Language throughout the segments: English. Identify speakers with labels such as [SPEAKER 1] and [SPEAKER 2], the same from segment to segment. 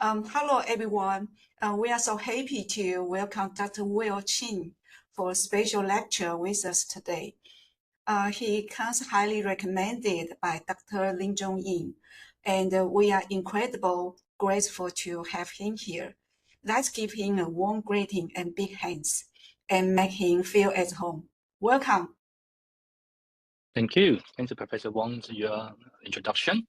[SPEAKER 1] Hello, everyone. We are so happy to welcome Dr. Will Chin for a special lecture with us today. He comes highly recommended by Dr. Lin Zhongyin, and we are incredibly grateful to have him here. Let's give him a warm greeting and big hands, and make him feel at home. Welcome.
[SPEAKER 2] Thank you. Thank you, Professor Wang, for your introduction.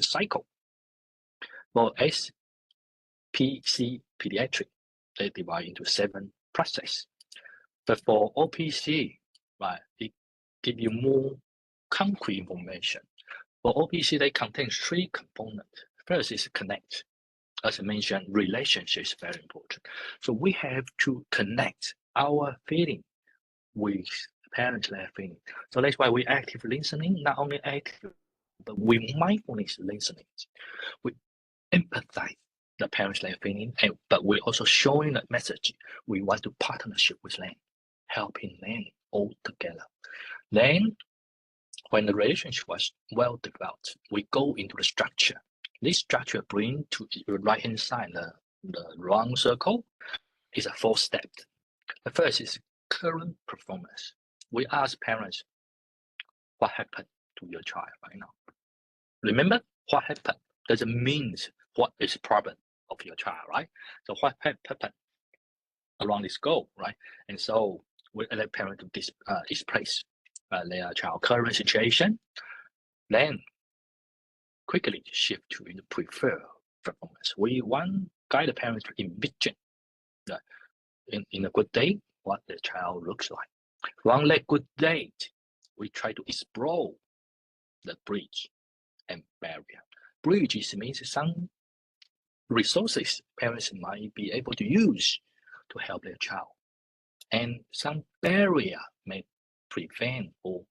[SPEAKER 2] cycle. For SPC pediatric, they divide into 7 processes. But for OPC, right, it gives you more concrete information. For OPC, they contain 3 components. First is connect. As I mentioned, relationship is very important. So we have to connect our feeling with parents' feeling. So that's why we active listening, not only active, but we mindfulness listening. We empathize the parents' feeling, but we also showing the message. We want to partnership with them, helping them all together. Then, when the relationship was well developed, we go into the structure. This structure brings to the right-hand side, the round circle, is a 4 steps. The first is current performance. We ask parents, what happened to your child right now? Remember, what happened doesn't mean what is the problem of your child, right? So what happened around this goal, right? And so we let parents to express their child current situation, then quickly shift to the preferred performance. We want to guide the parents to envision in a good day what the child looks like. One that good day, we try to explore the bridge and barrier. Bridge means some resources parents might be able to use to help their child, and some barrier may prevent or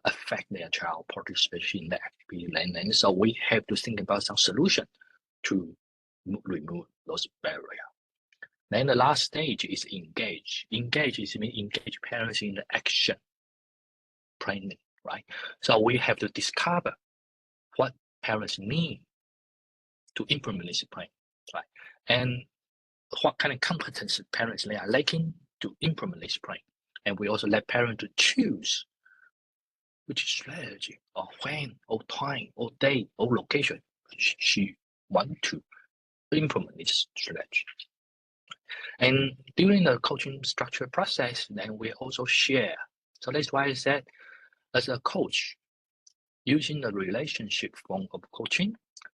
[SPEAKER 2] affect their child participation in the activity. And so we have to think about some solution to remove those barriers. Then the last stage is engage. Engage means engage parents in the action planning, right? So we have to discover what parents need to implement this plan, right? And what kind of competence parents they are lacking to implement this plan. And we also let parents to choose which strategy or when or time or day or location she want to implement this strategy. And during the coaching structure process, then we also share. So that's why I said, as a coach, using the relationship form of coaching,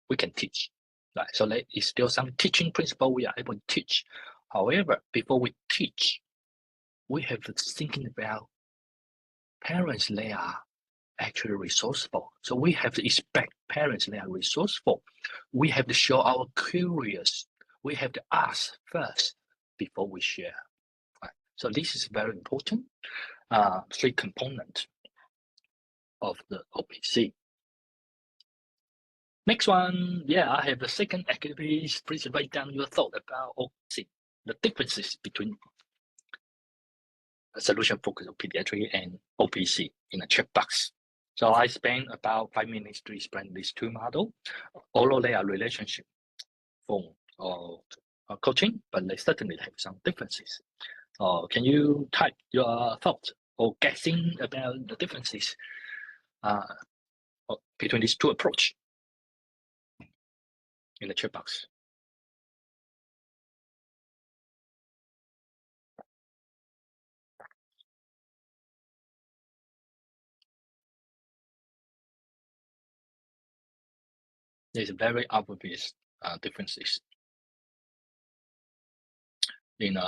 [SPEAKER 2] we can teach. Right? So there is still some teaching principle we are able to teach. However, before we teach, we have to thinking about parents, they are actually resourceful. So we have to expect parents, they are resourceful. We have to show our curious. We have to ask first before we share. Right? So this is very important. 3 components of the OPC. Next one, I have the second activity. Please write down your thought about OPC, the differences between a solution focus on pediatric and OPC in a checkbox. So I spent about 5 minutes to explain these 2 models, although they are relationship form of coaching, but they certainly have some differences. Can you type your thoughts or guessing about the differences between these 2 approaches in the chat box? There's very obvious differences. In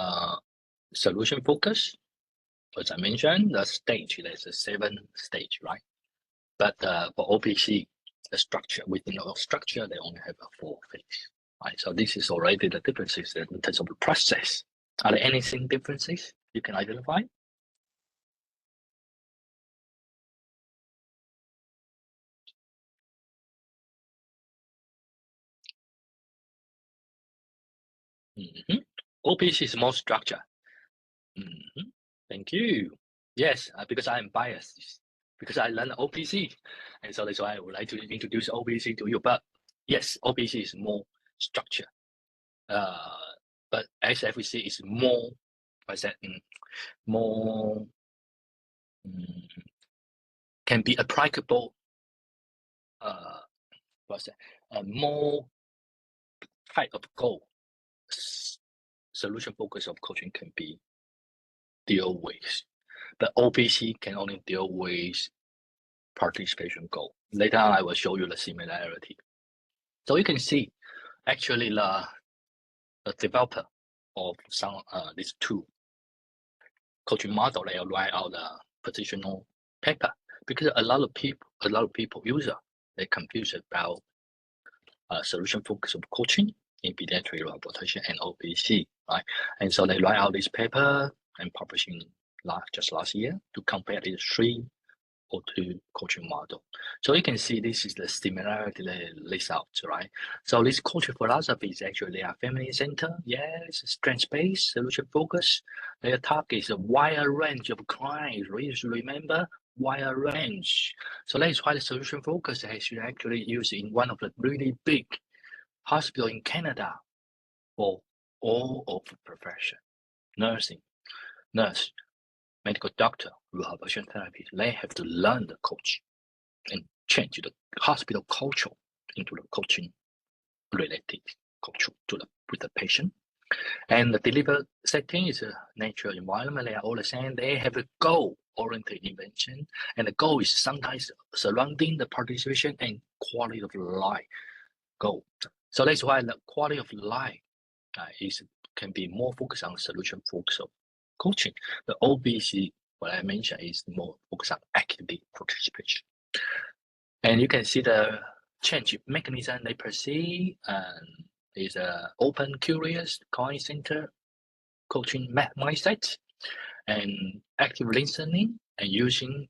[SPEAKER 2] solution focus, as I mentioned, the stage, there's a 7 stage, right? But for OPC, the structure, within the structure, they only have a 4 phase, right? So this is already the differences in terms of the process. Are there anything differences you can identify? OPC is more structure. Thank you. Yes, because I am biased, because I learned OPC, and so that's why I would like to introduce OPC to you. But yes, OPC is more structure, but SFC is more, what's that? More can be applicable. What's that? More type of goal. Solution focus of coaching can be deal with, but OPC can only deal with participation goal. Later on, I will show you the similarity. So you can see, actually, the developer of some these two coaching model, they write out the positional paper, because a lot of people user, they confuse about solution focus of coaching in pediatric rehabilitation and OPC, right? And so they write out this paper and publishing just last year to compare these three or two coaching model. So you can see this is the similarity they list out, right? So this coaching philosophy is actually they are family center, yes, strength-based, solution focus. Their target is a wider range of clients. Remember, wider range. So that's why the solution focus is actually used in one of the really big hospital in Canada for all of the profession, nurse, medical doctor, rehabilitation therapy. They have to learn the coach and change the hospital culture into the coaching related culture with the patient. And the delivered setting is a natural environment. They are all the same. They have a goal-oriented intervention, and the goal is sometimes surrounding the participation and quality of life goal. So that's why the quality of life can be more focused on solution focus of coaching. The OBC, what I mentioned, is more focused on activity participation. And you can see the change mechanism they perceive is open, curious, client-centered coaching mindset, and active listening, and using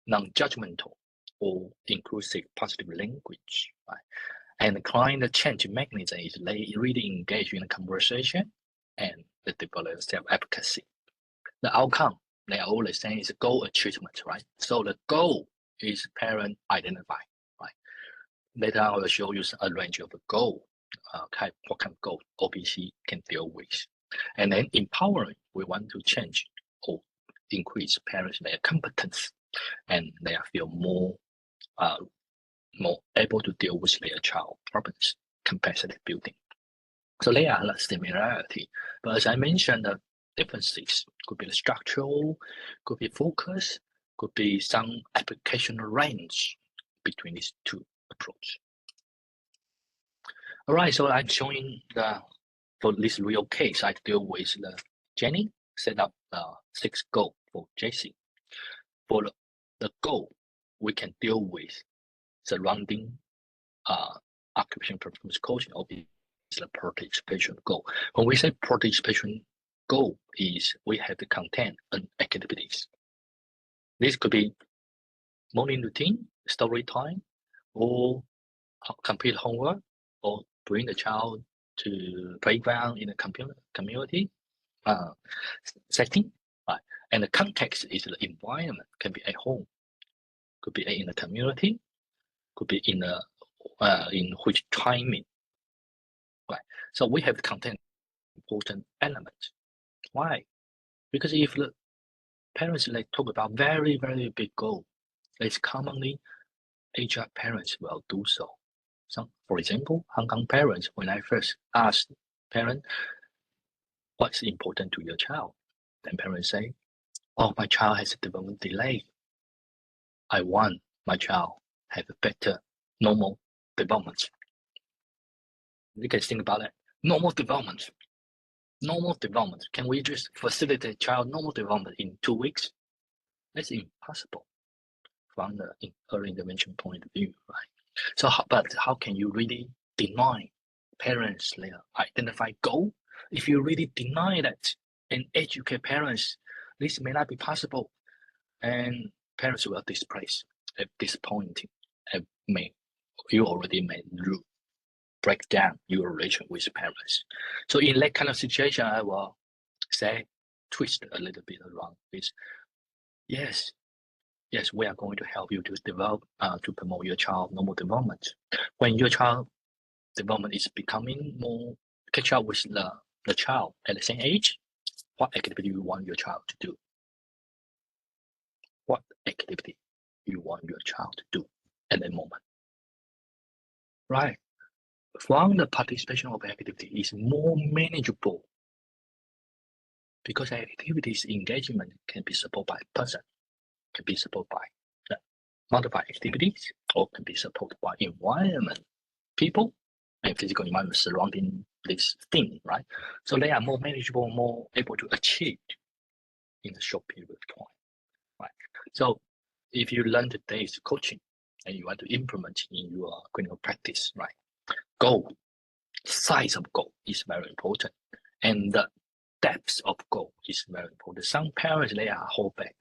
[SPEAKER 2] non-judgmental or inclusive positive language, right? And the client change mechanism is they really engage in a conversation and they develop self-efficacy. The outcome, they are always saying, is goal achievement, right? So the goal is parent identify, right? Later I will show you a range of goal, what kind of goal OPC can deal with. And then empowering, we want to change or increase parents' their competence, and they feel more able to deal with their child problems, capacity building. So they are a similarity, but as I mentioned, the differences could be the structural, could be focus, could be some application range between these two approaches. All right, so I'm showing for this real case, I deal with the Jenny, set up 6 goals for JC. For the goal, we can deal with surrounding occupation performance coaching, or is the participation goal. When we say participation goal, is we have to contain activities. This could be morning routine, story time, or complete homework, or bring the child to playground in a community setting. Right? And the context is the environment, can be at home, could be in the community, could be in which timing. Right? So we have to contain important elements. Why? Because if the parents talk about very, very big goal, it's commonly Asian parents will do so. For example, Hong Kong parents, when I first asked parents, what's important to your child? Then parents say, oh, my child has a development delay. I want my child have a better normal development. You can think about it. Normal development. Can we just facilitate child normal development in 2 weeks? That's impossible from the early intervention point of view, right? So, but how can you really deny parents their identified goal? If you really deny that and educate parents, this may not be possible, and parents will disappointing, and you already may break down your relation with parents. So in that kind of situation, I will say, twist a little bit around this. Yes, we are going to help you to develop, to promote your child normal development. When your child development is becoming more catch up with the child at the same age, what activity you want your child to do? What activity you want your child to do at that moment? Right. From the participation of activity is more manageable, because activities engagement can be supported by person, can be supported by modified activities, or can be supported by environment, people, and physical environment surrounding this thing, right? So they are more manageable, more able to achieve in a short period of time, right? So if you learn today's coaching and you want to implement in your clinical practice, right? Goal, size of goal is very important, and the depth of goal is very important. Some parents, they are hold back.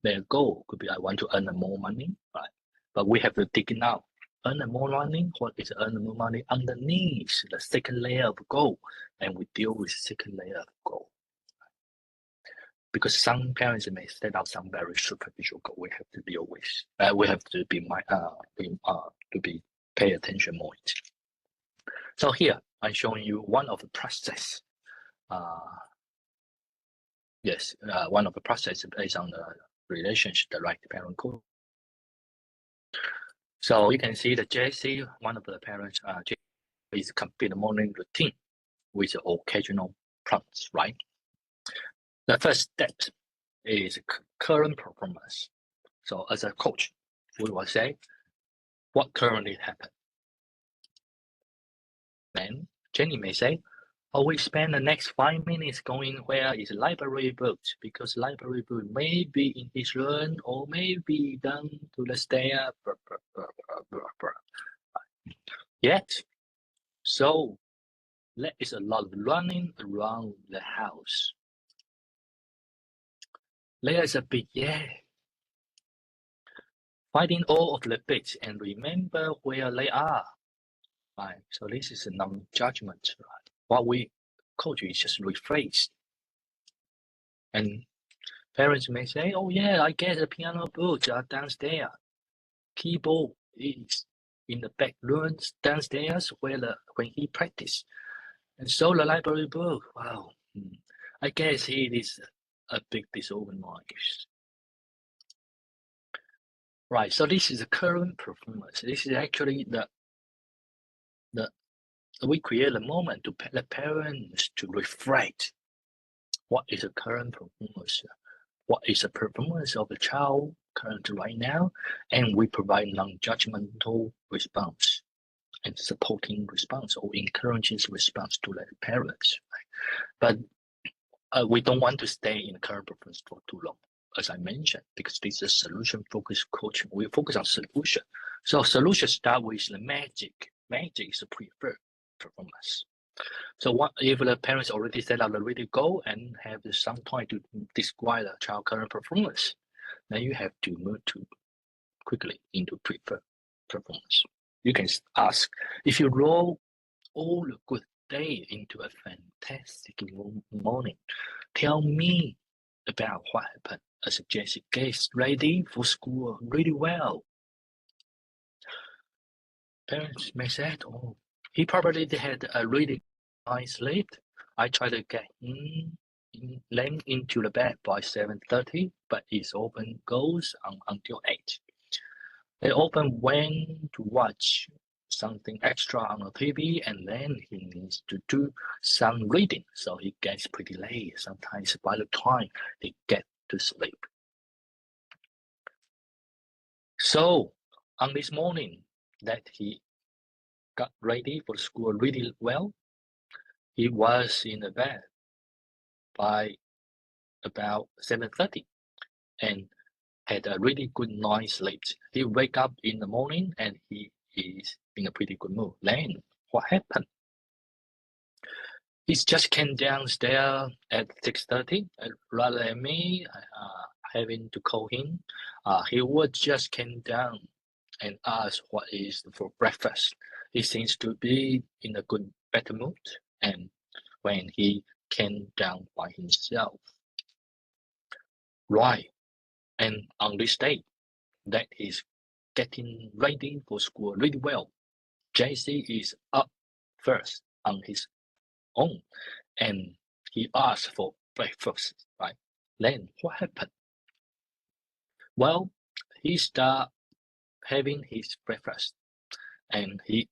[SPEAKER 2] Their goal could be, I want to earn more money, right? But we have to dig it out. Earn more money, what is earn more money underneath the second layer of goal, and we deal with second layer of goal. Because some parents may set out some very superficial goal we have to deal with. We have to pay attention more. So here I'm showing you one of the process. One of the process based on the relationship, the right parent code. So you can see the JC, one of the parents, is complete the morning routine with occasional prompts, right? The first step is current performance. So as a coach, we will say what currently happened. Then Jenny may say, oh, we spend the next 5 minutes going where is library books, because library book may be in his room or may be down to the stair. Yet, so there is a lot of running around the house. There is a big finding all of the bits and remember where they are. Right. So this is a non-judgment. Right? What we coach is just rephrase. And parents may say, oh yeah, I guess the piano books are downstairs. Keyboard is in the back room downstairs when he practiced. And so the library book, wow, I guess he is a bit disorganized. Right, so this is the current performance. This is actually we create a moment to the parents to reflect what is the current performance, what is the performance of the child currently right now, and we provide non-judgmental response and supporting response or encouraging response to the parents. Right? But we don't want to stay in the current performance for too long, as I mentioned, because this is solution-focused coaching. We focus on solution. So solution start with the magic. Magic is the preferred performance. So what if the parents already set out the ready goal and have some time to describe the child current performance? Then you have to move quickly into preferred performance. You can ask, if you roll all the good day into a fantastic morning, tell me about what happened as Jesse gets ready for school really well. Parents may say, oh, he probably had a really nice sleep. I tried to get them into the bed by 7:30, but his open goes on until 8. They often went to watch something extra on the TV, and then he needs to do some reading, so he gets pretty late. Sometimes by the time they get to sleep. So on this morning that he got ready for school really well, he was in the bed by about 7:30 and had a really good night's sleep. He wake up in the morning and he is in a pretty good mood. Then what happened? He just came downstairs at 6:30. Rather than me having to call him, he would just came down and ask what is for breakfast. He seems to be in a better mood, and when he came down by himself, right, and on this day that he's getting ready for school really well, JC is up first on his own, and he asked for breakfast, right? Then what happened? Well, he started having his breakfast, and he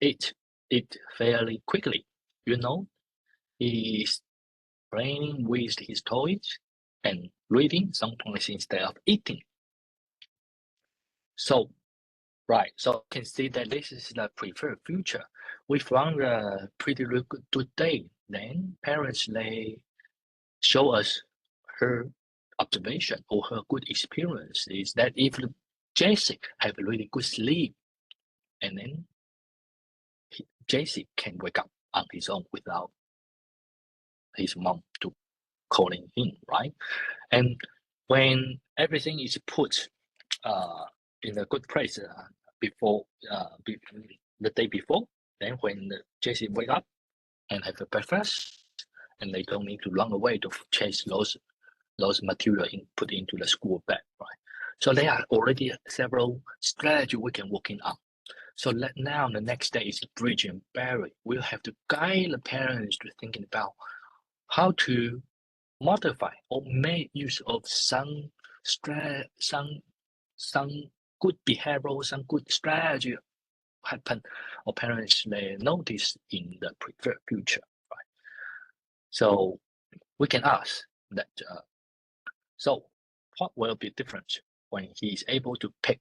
[SPEAKER 2] ate it fairly quickly. You know, he's playing with his toys and reading sometimes instead of eating. So, right, so you can see that this is the preferred future. We found a pretty good day. Then parents, they show us her observation or her good experience is that if Jesse have a really good sleep, and then Jesse can wake up on his own without his mom to calling him, right? And when everything is put in a good place before the day before, then when Jesse wake up and have a breakfast, and they don't need to run away to chase those material put into the school bag, right? So there are already several strategies we can work on. So now the next day is bridge and barrier. We'll have to guide the parents to thinking about how to modify or make use of some good behavioral, some good strategy happen, or parents may notice in the preferred future, right? So we can ask that, so what will be different when he is able to pick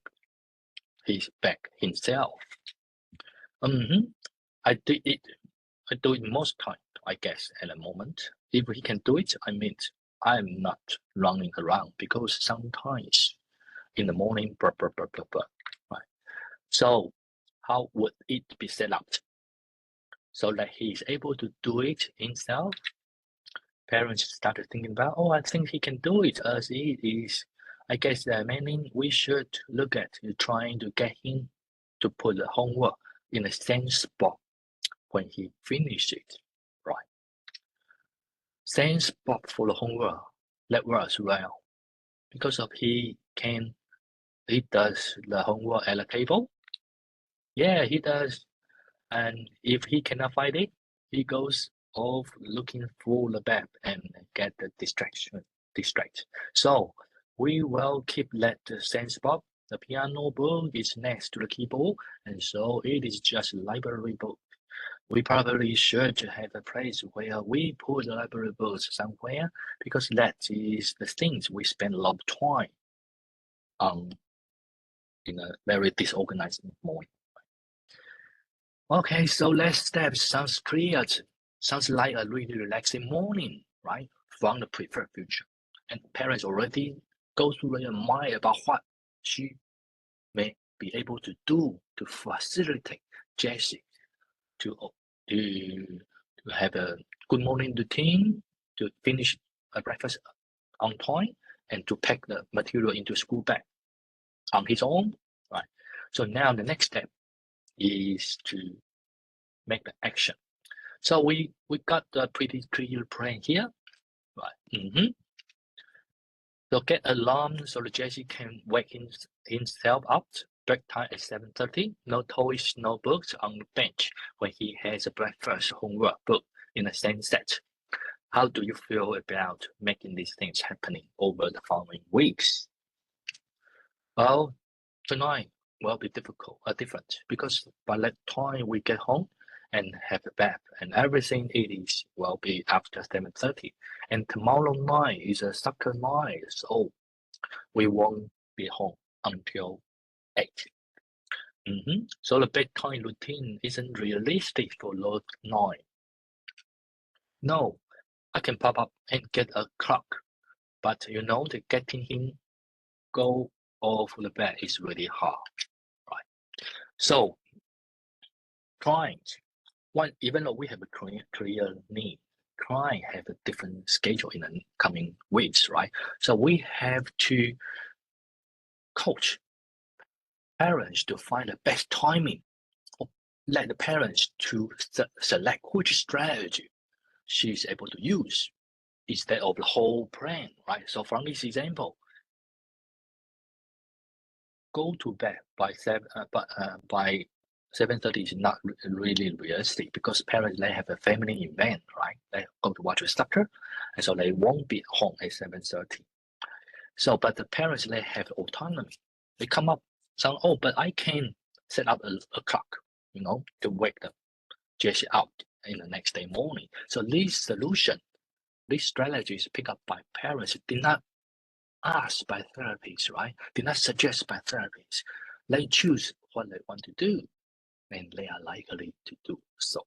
[SPEAKER 2] his bag himself? I do it most time, I guess, at the moment. If he can do it, I mean, I'm not running around, because sometimes in the morning, right? So how would it be set up so that he is able to do it himself? Parents started thinking about, oh, I think he can do it as it is. I guess that meaning we should look at trying to get him to put the homework in the same spot when he finishes it, right? Same spot for the homework, that works well, because of he does the homework at the table. Yeah, he does. And if he cannot find it, he goes off looking for the bag and get the distract. So we will keep that the same spot. The piano book is next to the keyboard, and so it is just a library book. We probably should have a place where we put the library books somewhere, because that is the things we spend a lot of time on in a very disorganized morning. Okay, so last step sounds clear. Sounds like a really relaxing morning, right? From the preferred future. And parents already go through their mind about what she may be able to do to facilitate Jessie to have a good morning routine, to finish a breakfast on time, and to pack the material into school bag on his own, right? So now the next step is to make the action. So we got a pretty clear plan here, right? So get alarm so that Jesse can wake himself up. Break time at 7:30. No toys, no books on the bench when he has a breakfast homework book in the same set. How do you feel about making these things happening over the following weeks? Well, tonight will be different, because by that time we get home and have a bath and everything will be after 7:30. And tomorrow night is a soccer night, so we won't be home until 8. So the bedtime routine isn't realistic for those 9. No, I can pop up and get a clock, but the getting him go off the bed is really hard, right? So even though we have a clear need, client have a different schedule in the coming weeks, right? So we have to coach parents to find the best timing, or let the parents to select which strategy she's able to use instead of the whole plan, right? So from this example, go to bed by 7:30 is not really realistic, because parents, they have a family event, right? They go to watch a soccer, and so they won't be home at 7:30. So, but the parents, they have autonomy. They come up saying, oh, but I can set up a clock, to wake them Jesse out in the next day morning. So this solution, these strategies picked up by parents, did not asked by therapists, right? Did not suggest by therapists. They choose what they want to do, and they are likely to do so.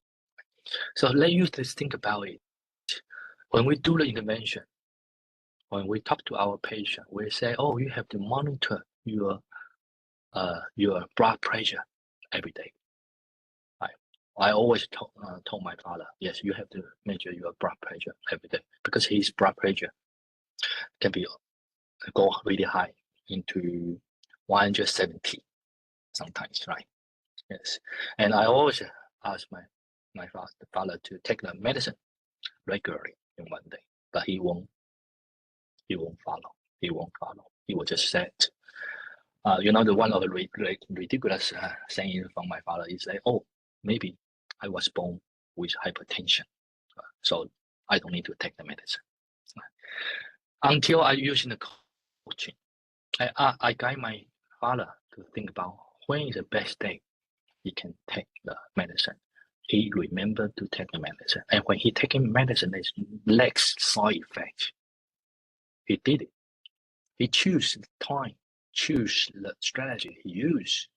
[SPEAKER 2] So let you just think about it. When we do the intervention, when we talk to our patient, we say, "Oh, you have to monitor your blood pressure every day." I always told my father, "Yes, you have to measure your blood pressure every day because his blood pressure can go really high into 170 sometimes, right?" Yes, and I always ask my father to take the medicine regularly in one day, but he won't follow. He will just say it. The one of the ridiculous saying from my father is like, "Oh, maybe I was born with hypertension, so I don't need to take the medicine." Until I using the coaching, I guide my father to think about when is the best day he can take the medicine. He remembered to take the medicine, and when he taking medicine, there's less side effects. He did it. He chose the time, choose the strategy he used,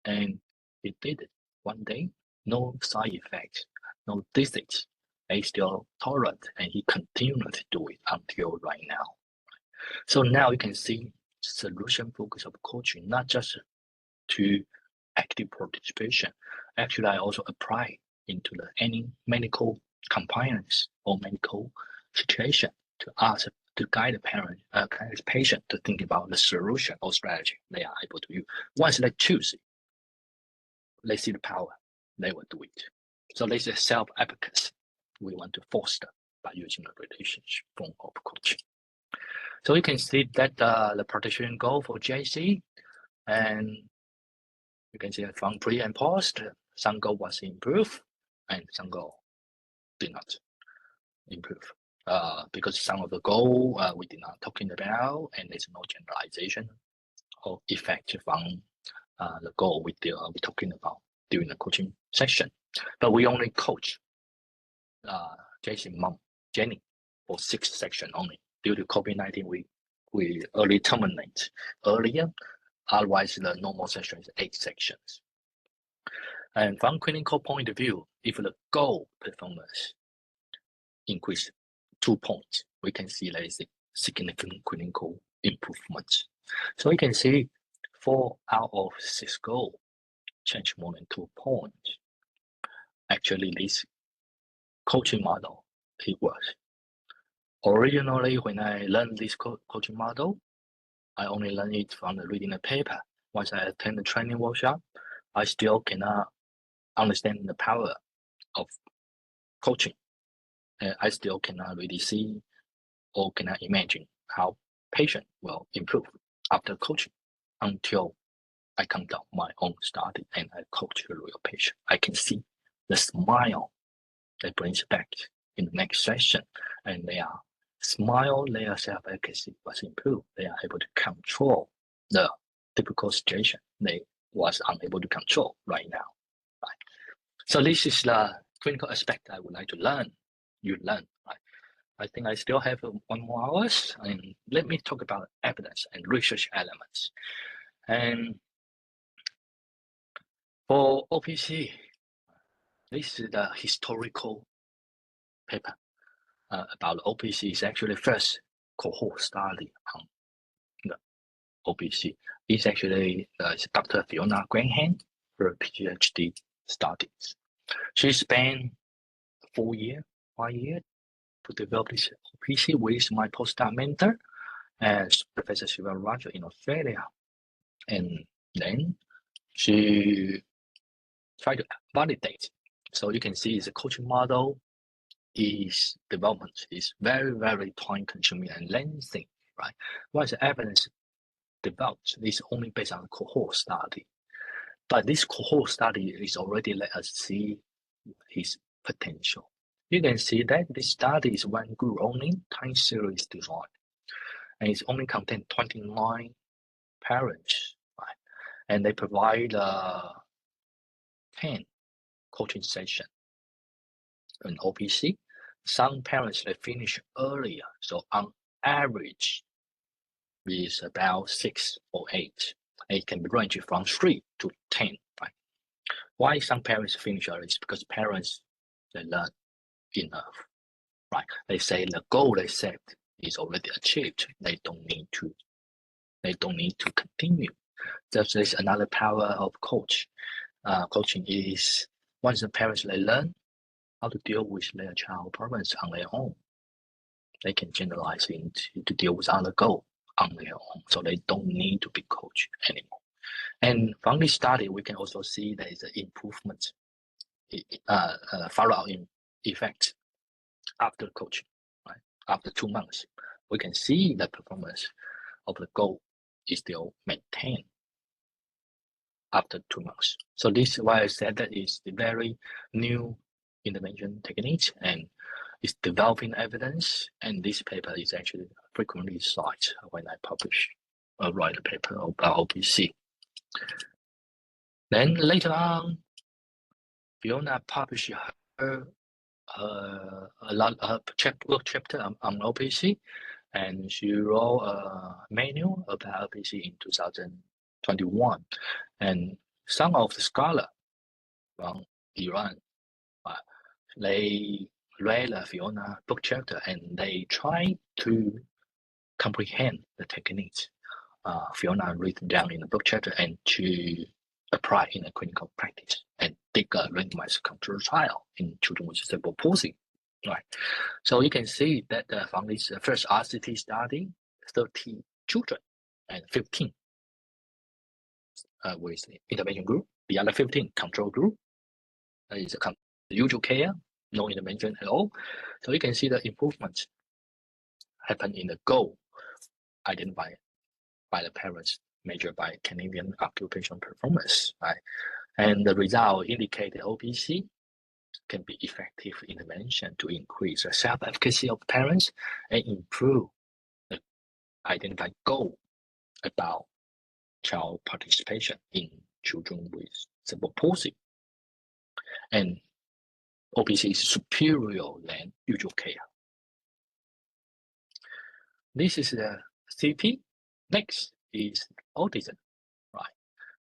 [SPEAKER 2] and he did it. One day, no side effects, no disease. He still tolerant, and he continued to do it until right now. So now you can see solution focus of coaching, not just to active participation. Actually, I also apply into any medical compliance or medical situation to guide the patient to think about the solution or strategy they are able to use. Once they choose it, they see the power, they will do it. So this is self-efficacy we want to foster by using the relationship form of coaching. So you can see that the participation goal for JC, and you can see from pre and post, some goal was improved and some goal did not improve. Because some of the goal we did not talking about, and there's no generalization or effect from the goal we talking about during the coaching session. But we only coach Jason's mom, Jenny, for 6 sections only. Due to COVID-19, we early terminate earlier. Otherwise, the normal session is 8 sections. And from clinical point of view, if the goal performance increase 2 points, we can see there is a significant clinical improvement. So you can see 4 out of 6 goals change more than 2 points. Actually, this coaching model, it works. Originally, when I learned this coaching model, I only learned it from reading the paper. Once I attend the training workshop, I still cannot understand the power of coaching. I still cannot really see or cannot imagine how patient will improve after coaching until I conduct my own study and I coach the real patient. I can see the smile that brings back in the next session, and they are smile, their self-efficacy was improved. They are able to control the difficult situation they was unable to control right now. Right? So this is the clinical aspect I would like to learn. You learn, right? I think I still have 1 more hours, and let me talk about evidence and research elements. And for OPC, this is the historical paper about OPC. It's actually first cohort study on the OPC. It's actually Dr. Fiona Graham, her PhD studies. She spent 5 years to develop this OPC with my postdoc mentor as Professor Sylvia Roger in Australia. And then she tried to validate. So you can see the coaching model is development is very, very time consuming and lengthy, right? Once the evidence developed, it's only based on cohort study. But this cohort study is already let us see his potential. You can see that this study is 1 group only, time series design. And it's only contain 29 parents, right? And they provide 10 coaching sessions. In OPC, some parents, they finish earlier. So on average, is about 6 or 8 It can be ranging from 3 to 10, right? Why some parents finish early is because parents, they learn enough, right? They say the goal they set is already achieved. They don't need to continue. There's another power of coaching is once the parents, they learn how to deal with their child problems on their own, they can generalize to deal with other goal on their own, so they don't need to be coached anymore. And from this study, we can also see there is an improvement, follow-up effect after coaching, right? After 2 months, we can see the performance of the goal is still maintained after 2 months. So this is why I said that is the very new intervention techniques and it's developing evidence. And this paper is actually frequently cited when I write a paper about OPC. Then later on, Fiona published her chapter on OPC, and she wrote a manual about OPC in 2021. And some of the scholars from Iran, they read Fiona book chapter and they try to comprehend the techniques Fiona written down in the book chapter and to apply in a clinical practice and take a randomized control trial in children with cerebral palsy. Right. So you can see that from this first RCT study, 30 children and 15 with the intervention group, the other 15 control group is the usual care, no intervention at all. So you can see the improvement happen in the goal identified by the parents, measured by Canadian Occupational Performance, right? And the result indicate that OPC can be effective intervention to increase the self-efficacy of parents and improve the identified goal about child participation in children with cerebral palsy. And OPC is superior than usual care. This is the CP. Next is autism, right?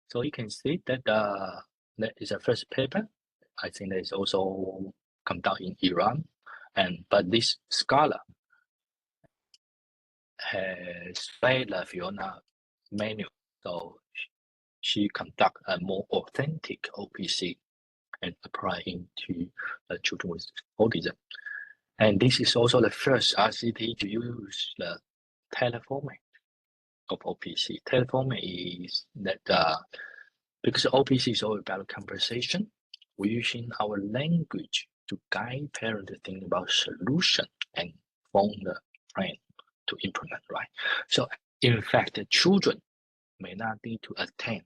[SPEAKER 2] So you can see that that is the first paper. I think that is also conducted in Iran, but this scholar has read the Fiona manual, so she conduct a more authentic OPC and apply into children with autism. And this is also the first RCT to use the teleformat of OPC. Teleformat is that because OPC is all about conversation, we're using our language to guide parents to think about solution and form the plan to implement, right? So in fact, the children may not need to attend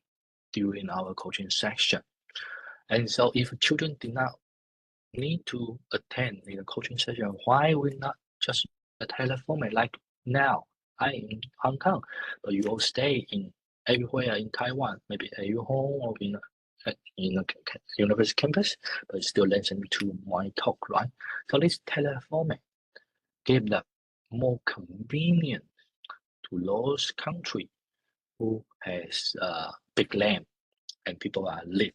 [SPEAKER 2] during our coaching session. And so if children did not need to attend in the coaching session, why we not just a teleformat like now? I'm in Hong Kong, but you all stay in everywhere in Taiwan, maybe at your home or in a university campus, but still listen to my talk, right? So this teleformat give the more convenient to those countries who has big land and people are live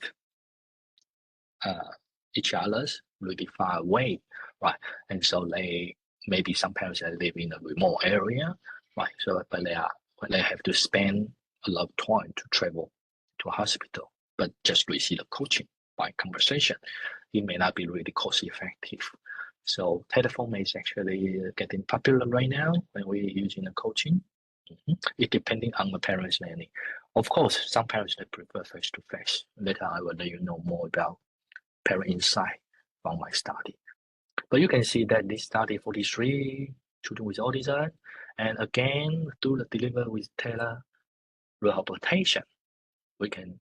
[SPEAKER 2] each other's really far away, right? And so maybe some parents that live in a remote area, right? So but they have to spend a lot of time to travel to a hospital, but just receive the coaching by conversation, it may not be really cost effective. So teleformat is actually getting popular right now when we're using the coaching. It depending on the parents' learning. Of course, some parents they prefer face-to-face. Later I will let you know more about parent insight from my study. But you can see that this study 43 children with autism, and again through the delivery with rehabilitation, we can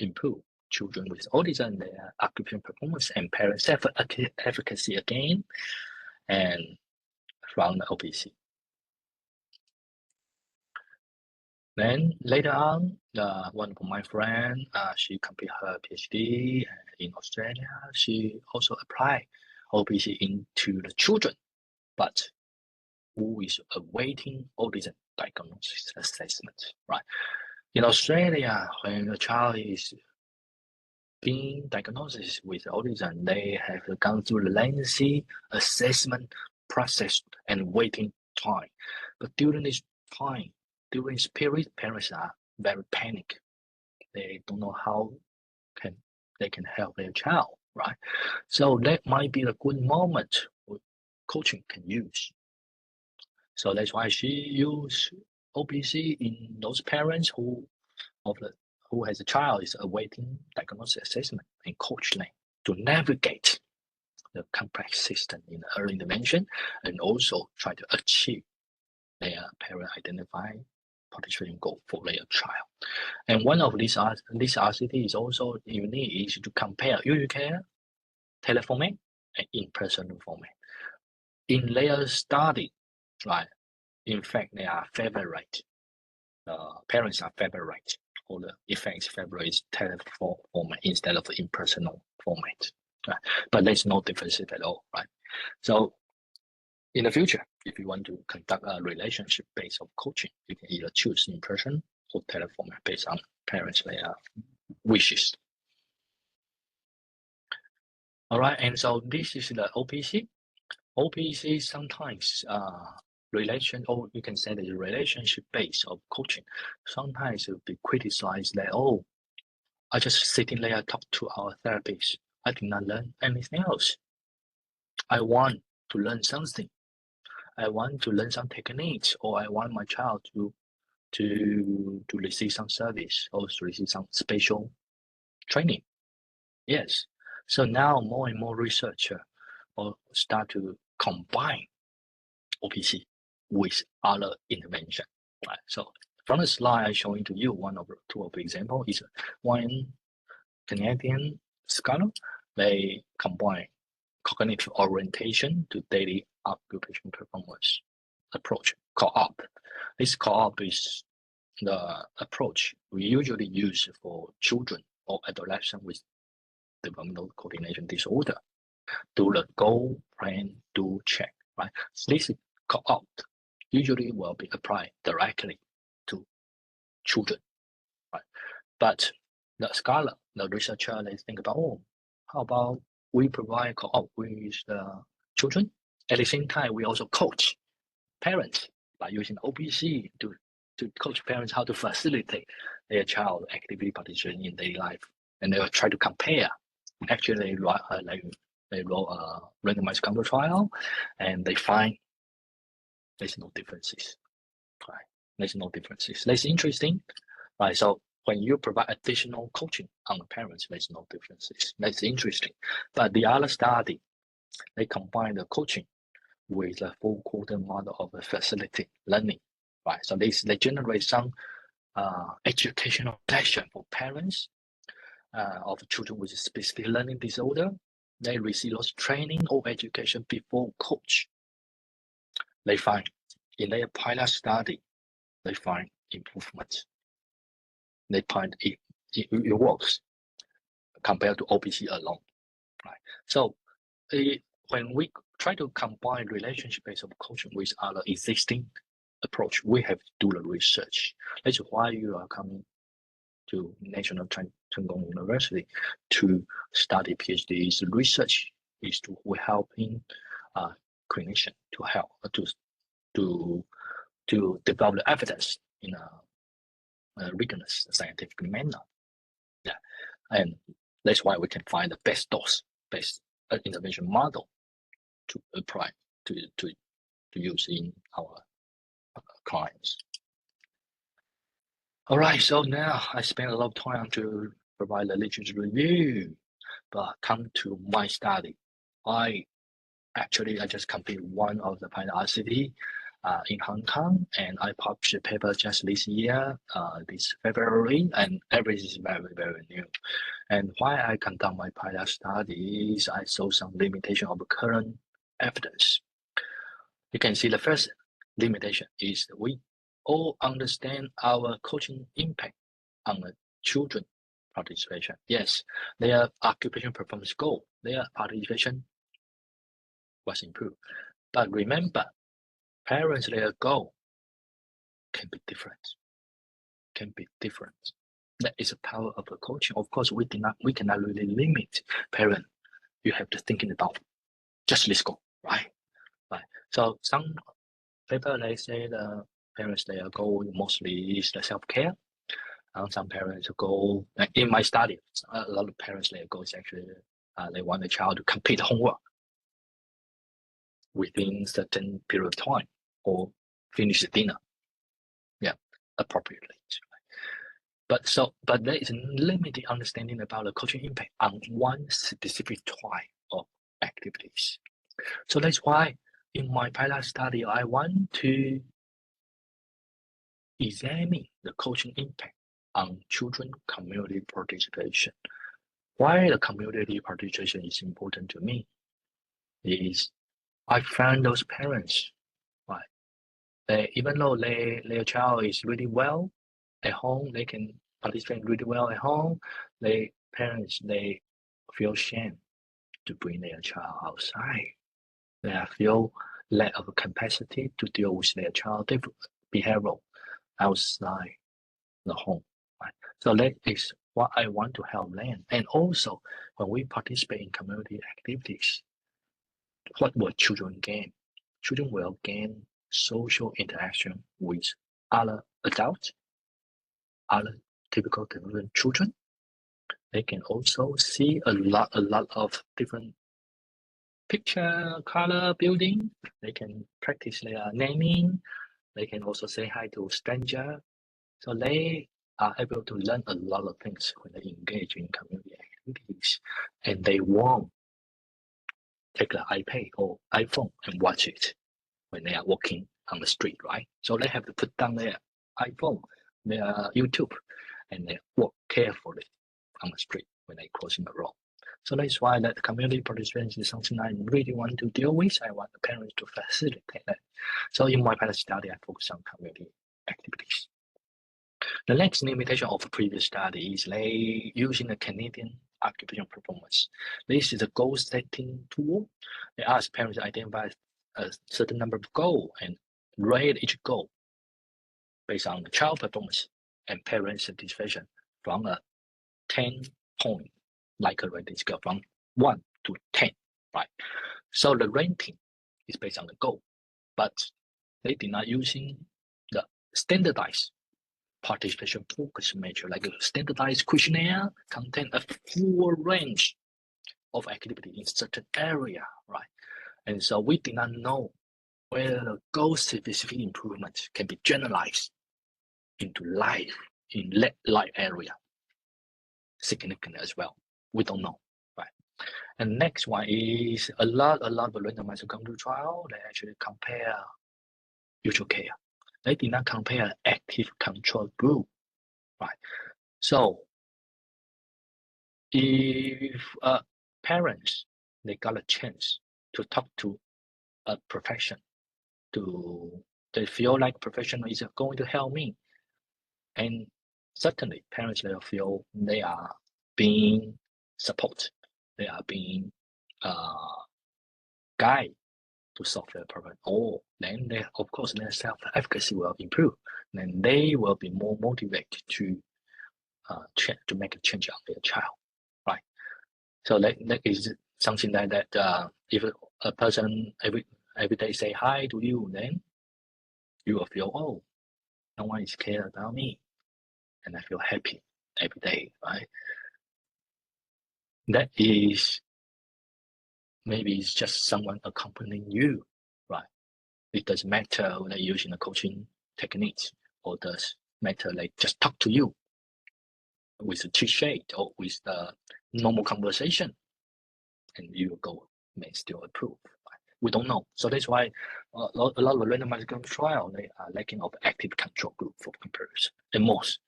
[SPEAKER 2] improve children with autism, their occupational performance and parent self-efficacy again, and from the OPC. Then later on, one of my friends, she completed her PhD in Australia. She also applied OPC into the children, but who is awaiting autism diagnosis assessment, right? In Australia, when a child is being diagnosed with autism, they have gone through a lengthy assessment process and waiting time. But during this time, during this period, parents are very panicked. They don't know how they can help their child, right? So that might be a good moment coaching can use. So that's why she used OPC in those parents who has a child is awaiting diagnosis assessment and coach them to navigate the complex system in early intervention and also try to achieve their parent identified participation goal for their child. And one of these RCT is also unique is to compare urgent care teleformat and in-person format. In their study, right, in fact, they are favorite. Parents are favorite, or the effects favorite telephone format instead of in-person format. Right? But there's no difference at all, right? So in the future, if you want to conduct a relationship based of coaching, you can either choose in-person or telephone based on parents' wishes. All right, and so this is the OPC. OPC sometimes relation, or you can say the relationship base of coaching. Sometimes it will be criticized that, oh, I just sitting there talk to our therapist. I did not learn anything else. I want to learn something. I want to learn some techniques, or I want my child to receive some service or to receive some special training. Yes. So now more and more researchers will start to combine OPC with other intervention. Right. So from the slide I showing to you two of the example is one Canadian scholar. They combine cognitive orientation to daily occupation performance approach, co-op. This co-op is the approach we usually use for children or adolescents with developmental coordination disorder. Do the goal, plan, do, check, right? So this co-op usually will be applied directly to children, right? But the scholar, the researcher, they think about, oh, how about we provide co-op with the children? At the same time, we also coach parents by using OPC to coach parents how to facilitate their child activity participation in daily life. And they will try to compare. Actually, they roll a randomized control trial, and they find there's no differences. Right? There's no differences. That's interesting. Right? So when you provide additional coaching on the parents, there's no differences. That's interesting. But the other study, they combine the coaching with a full quarter model of a facility learning. Right? So they generate some educational session for parents of children with specific learning disorder. They receive those training or education before coach. They find in their pilot study, they find improvements. They find it works compared to OPC alone. Right? So when we try to combine relationship-based coaching with other existing approach, we have to do the research. That's why you are coming to National Cheng Kung University to study PhD's research is to helping clinician to help to develop the evidence in a rigorous scientific manner. Yeah, and that's why we can find the best dose, best intervention model to apply to use in our clients. All right, so now I spent a lot of time to provide the literature review, but come to my study. I just completed one of the pilot RCT in Hong Kong, and I published a paper just this year, this February, and everything is very, very new. And while I conduct my pilot studies, I saw some limitation of current evidence. You can see the first limitation is we all understand our coaching impact on the children participation. Yes, their occupation performance goal, their participation was improved. But remember, parents, their goal can be different. can be different. That is the power of the coaching. Of course, we cannot really limit parent. You have to thinking about just let's go, right? So some people, they say the parents, their goal mostly is the self-care. Some parents go, in my study, a lot of parents, their goal is actually they want the child to complete homework within certain period of time or finish the dinner, appropriately. But there is a limited understanding about the coaching impact on one specific type of activities. So that's why in my pilot study, I want to examine the coaching impact on children community participation. Why the community participation is important to me is I found those parents, even though their child is really well at home, they can participate really well at home, parents, they feel shame to bring their child outside. They feel lack of capacity to deal with their child behavior outside the home. So that is what I want to help them. And also, when we participate in community activities, what will children gain? Children will gain social interaction with other adults, other typical development children. They can also see a lot of different picture, color, building. They can practice their naming. They can also say hi to stranger. So they are able to learn a lot of things when they engage in community activities, and they won't take the iPad or iPhone and watch it when they are walking on the street, right? So they have to put down their iPhone, their YouTube, and they walk carefully on the street when they crossing the road. So that's why that community participation is something I really want to deal with. I want the parents to facilitate that. So in my pilot study, I focus on community activities. The next limitation of previous study is they using the Canadian occupational performance. This is a goal setting tool. They ask parents to identify a certain number of goals and rate each goal based on the child performance and parent satisfaction from a 10-point Likert rating scale from 1 to 10, right? So the ranking is based on the goal, but they did not using the standardized participation focus measure, like a standardized questionnaire contain a full range of activity in certain area, right? And so we did not know whether the goal-specific improvement can be generalized into life in that life area significant as well. We don't know, right? And next one is a lot of randomized control trial. They actually compare usual care. They did not compare active control group, right? So if parents, they got a chance to talk to a profession, they feel like professional is going to help me, and certainly parents, they feel they are being supported, they are being guided to solve their problem. Then they, of course, their self-efficacy will improve. Then they will be more motivated to make a change on their child, right? So that is something like that. If a person every day say hi to you, then you will feel, oh, no one is care about me, and I feel happy every day, right? That is maybe it's just someone accompanying you, right? It doesn't matter whether you're using the coaching techniques or does matter like just talk to you with a cheat sheet or with the normal conversation, and your goal may still improve. Right? We don't know. So that's why a lot of randomized control trial, they are lacking of active control group for comparison. And most,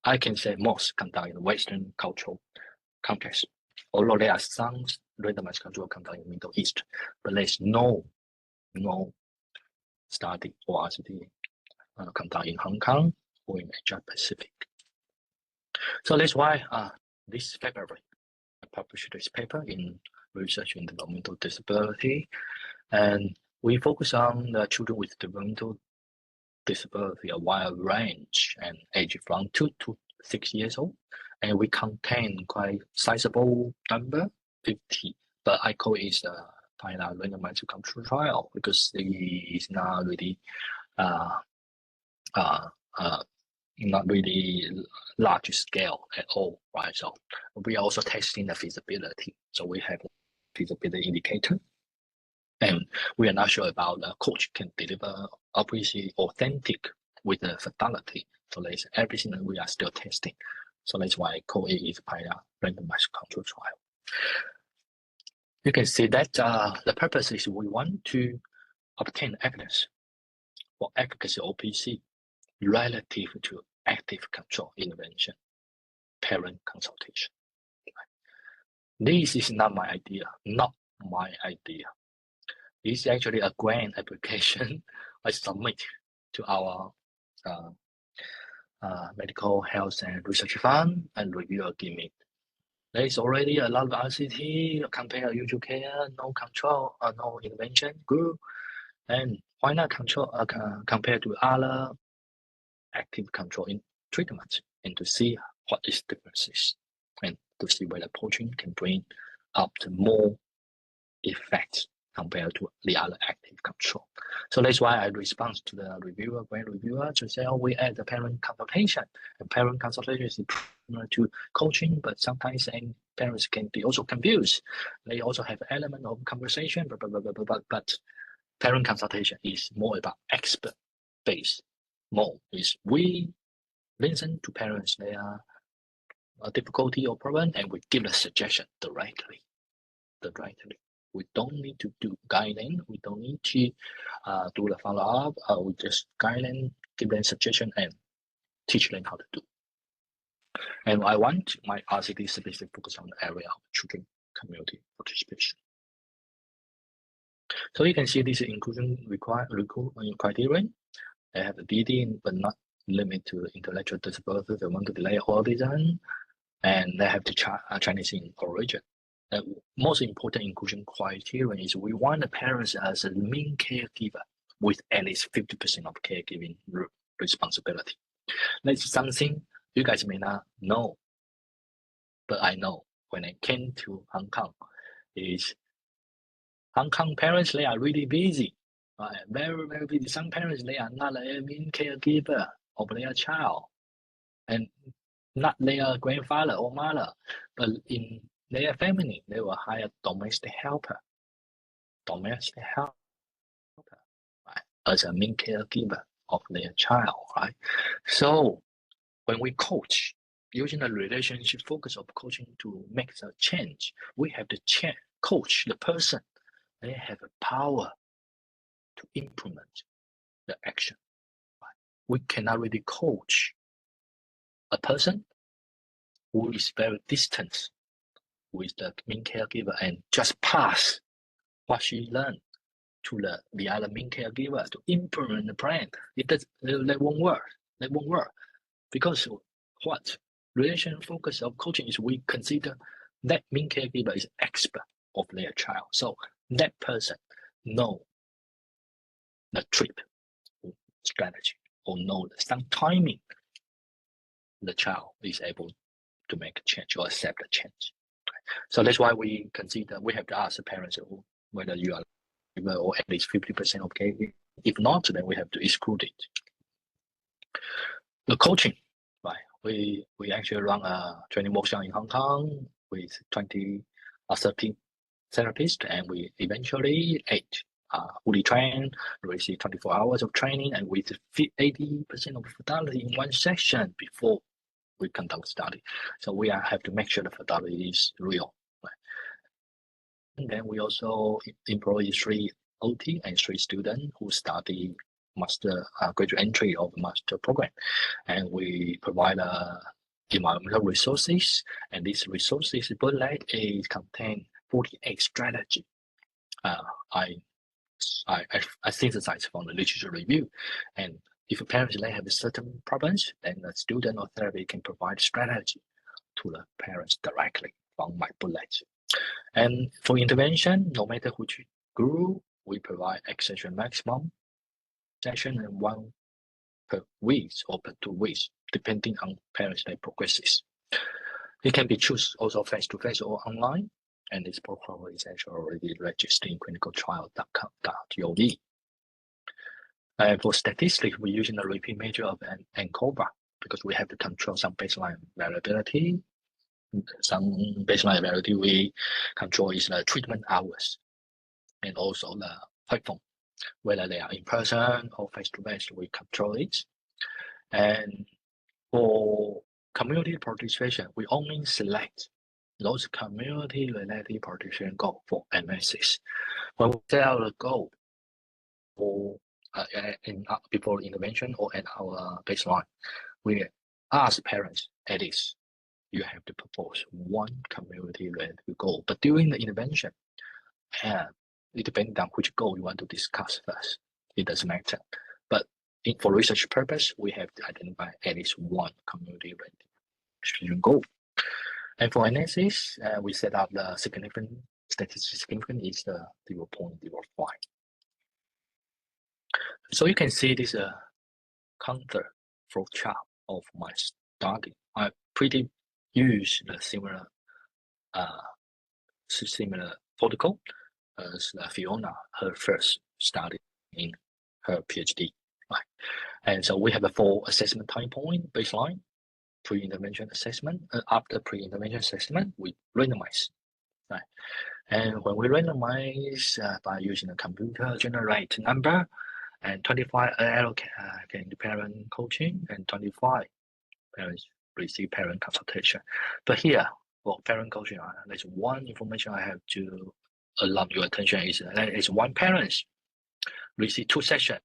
[SPEAKER 2] I can say most conducted in Western cultural context, although there are some randomized control conducted in Middle East, but there's no study or RCT conducted in Hong Kong or in Asia Pacific. So that's why this February, I published this paper in Research in Developmental Disability, and we focus on the children with developmental disability, a wide range, and age from 2 to 6 years old. And we contain quite sizable number, 50. But I call it a final randomized control trial because it is not really not really large scale at all, right? So we are also testing the feasibility. So we have a feasibility indicator, and we are not sure about the coach can deliver obviously authentic with the fidelity. So that's everything that we are still testing. So that's why I call it is a randomized control trial. You can see that the purpose is we want to obtain evidence for efficacy of OPC relative to active control intervention, parent consultation. This is not my idea, This is actually a grant application I submit to our Medical Health and Research Fund, and reviewer give me. There is already a lot of RCT, compare usual care, no control, no intervention group, and why not control compared to other active control in treatment, and to see what is differences, and to see whether coaching can bring up the more effects compared to the other active control. So that's why I respond to the grant reviewer to say, we add the parent consultation. And parent consultation is similar to coaching, but sometimes parents can be also confused. They also have element of conversation, but parent consultation is more about expert-based. More is we listen to parents, their difficulty or problem, and we give a suggestion directly. We don't need to do guidance. We don't need to do the follow-up. We just guide them, give them suggestion, and teach them how to do. And I want my RCT specifically focus on the area of children community participation. So you can see this inclusion criterion. They have a DD, but not limited to intellectual disability. They want to delay autism, and they have the Chinese in origin. The most important inclusion criterion is we want the parents as a main caregiver with at least 50% of caregiving responsibility. That's something you guys may not know, but I know when I came to Hong Kong, is Hong Kong parents, they are really busy, right? Very, very busy. Some parents, they are not a main caregiver of their child, and not their grandfather or mother, but in their family, they will hire domestic helper, right, as a main caregiver of their child, right? So when we coach, using the relationship focus of coaching to make the change, we have to coach the person. They have a power to implement the action. Right? We cannot really coach a person who is very distant with the main caregiver and just pass what she learned to the other main caregiver to implement the plan. That won't work. Because what relation focus of coaching is we consider that main caregiver is expert of their child. So that person know the trip strategy or know some timing the child is able to make a change or accept a change. So that's why we consider we have to ask the parents whether you are or at least 50% of caregiving. If not, then we have to exclude it. The coaching, right? We actually run a training workshop in Hong Kong with 30 therapists, and we eventually 8 fully trained, receive 24 hours of training, and with 80% of fidelity in one session before we conduct study. So we have to make sure the fidelity is real. Right? And then we also employ 3 OT and 3 students who study master graduate entry of master program, and we provide environmental resources, and these resources booklet is contain 48 strategy. I synthesize from the literature review, and if parents they have certain problems, then the student or therapy can provide strategy to the parents directly from my bullet. And for intervention, no matter which group, we provide accession maximum session and 1 per week or per 2 weeks, depending on parents' progresses. It can be choose also face-to-face or online, and this protocol is actually already registered in clinicaltrial.gov. For statistics, we're using the repeat measure of an ANCOVA because we have to control some baseline variability. Some baseline variability we control is the treatment hours and also the platform, whether they are in person or face-to-face, we control it. And for community participation, we only select those community-related participation goals for analysis. When we set out a goal for before intervention or at our baseline, we ask parents, at least you have to propose one community-related goal. But during the intervention, it depends on which goal you want to discuss first. It doesn't matter. But for research purpose, we have to identify at least one community-related goal. And for analysis, we set up the significant, statistically significant is the 0.05. So you can see this counter flow chart of my study. I pretty use the similar protocol as Fiona, her first study in her PhD. Right? And so we have a 4 assessment time point baseline, pre-intervention assessment. After pre-intervention assessment, we randomize. Right? And when we randomize by using a computer generate number, and 25 allocate to parent coaching, and 25 parents receive parent consultation. But here, for parent coaching, there's one information I have to allow your attention is that is one parent receive 2 sessions.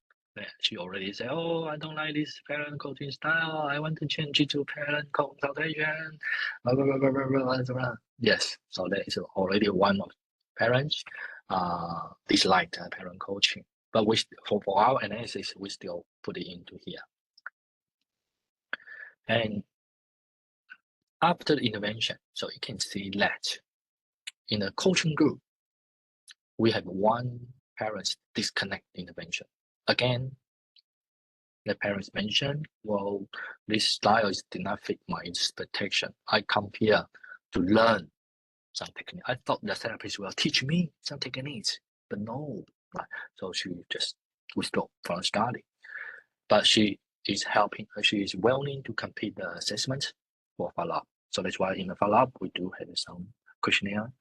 [SPEAKER 2] She already said, oh, I don't like this parent coaching style. I want to change it to parent consultation. Blah, blah, blah, blah, blah, blah, blah. Yes, so there is already one of parents disliked parent coaching. But we, for our analysis, we still put it into here. And after the intervention, so you can see that in a coaching group, we have one parent disconnect intervention. Again, the parents mentioned, well, this style did not fit my expectation. I come here to learn some technique. I thought the therapist will teach me some techniques, but no. Right? So she just withdrew from the study. But she is helping, she is willing to complete the assessment for follow-up. So that's why in the follow-up, we do have some questionnaire.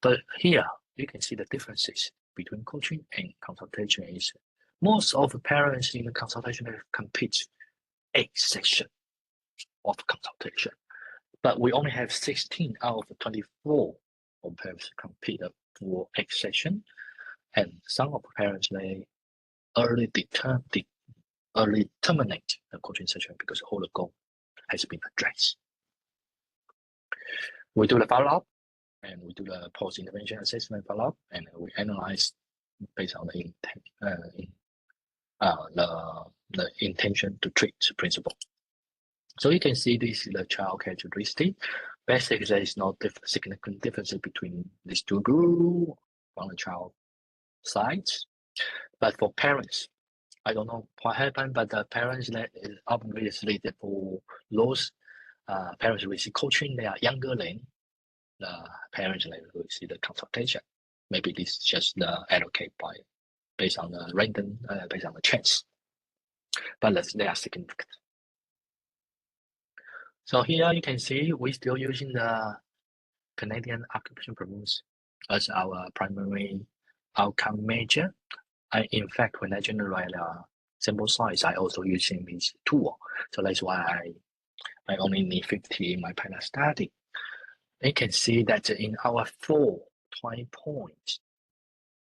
[SPEAKER 2] But here, you can see the differences between coaching and consultation is most of the parents in the consultation complete 8 sessions of consultation. But we only have 16 out of 24 of parents complete a full 8 sessions. And some of the parents, they early terminate the coaching session because all the goal has been addressed. We do the follow-up, and we do the post-intervention assessment follow-up, and we analyze based on the intention to treat principle. So you can see this is the child characteristic. Basically, there is no significant difference between these 2 groups on the child sides. But for parents, I don't know what happened, but the parents that is obviously for those parents receive coaching, they are younger than the parents that receive the consultation. Maybe this is just allocate based on the random, based on the chance. But they are significant. So here you can see we're still using the Canadian Occupational Performance as our primary outcome measure. In fact, when I generate a sample size, I also using this tool. So that's why I only need 50 in my pilot study. You can see that in our 4 time points,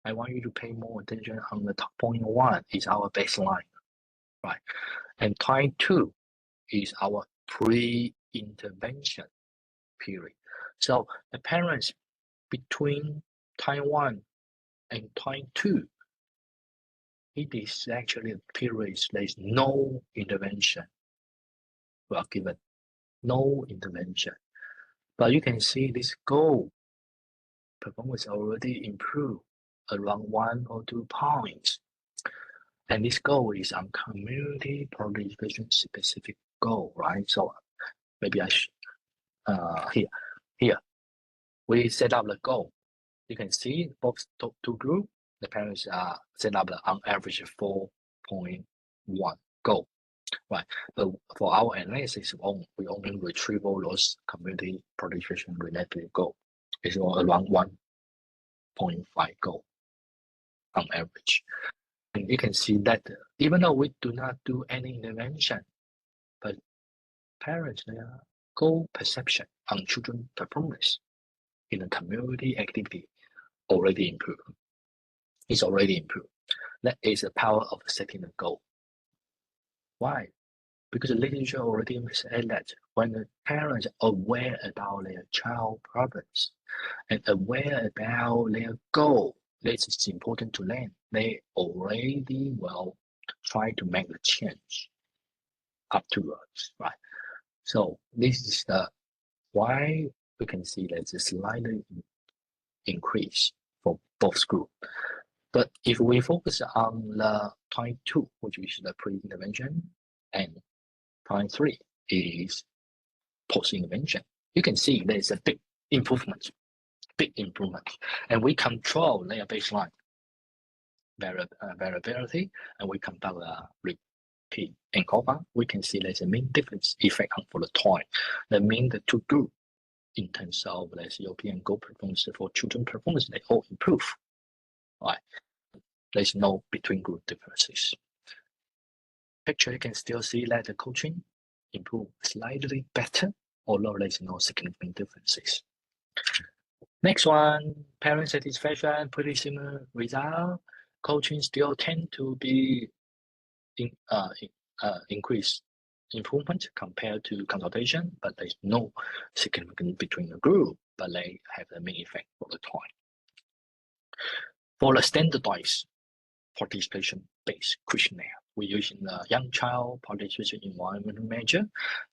[SPEAKER 2] I want you to pay more attention on the top point 1 is our baseline, right? And time 2 is our pre-intervention period. So the parents between time 1 and time 2, it is actually a period there is no intervention. We are given no intervention. But you can see this goal performance already improved around 1 or 2 points. And this goal is on community participation specific goal, right? So maybe I should, here, we set up the goal. You can see both two groups, the parents are set up on average 4.1 goal, right? But for our analysis, we only retrieve all those community participation related goal. It's around 1.5 goal on average. And you can see that even though we do not do any intervention, but parents, their goal perception on children performance in the community activity already improved. It's already improved. That is the power of setting a goal. Why? Because the literature already said that when the parents are aware about their child problems and aware about their goal, this is important to them. They already will try to make the change afterwards, right? So this is the why we can see there's a slight increase for both groups. But if we focus on the type 2, which is the pre-intervention, and type 3 is post-intervention, you can see there's a big improvement, and we control their baseline variability, and we conduct a repeat and callback. We can see there's a mean difference effect for the time. That means the two groups in terms of the COP and goal performance for children performance, they all improve. Right? There's no between group differences. Picture, you can still see that the coaching improve slightly better, although there's no significant differences. Next one, parent satisfaction, pretty similar result. Coaching still tend to be increased improvement compared to consultation, but there's no significant between the group, but they have the main effect for the time. For the standardized participation-based questionnaire, we're using the young child participation environmental measure.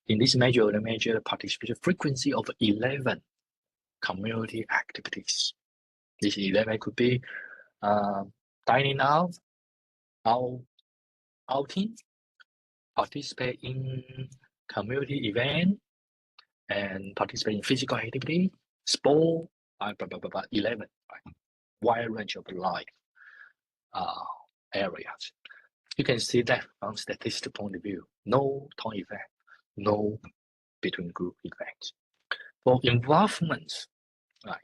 [SPEAKER 2] In this measure, the measure participation frequency of 11 community activities. This 11 could be dining out, outing, participate in community event, and participate in physical activity, sport, 11, right? Wide range of life areas. You can see that from statistical point of view, no time effect, no between group effect. For involvement, right?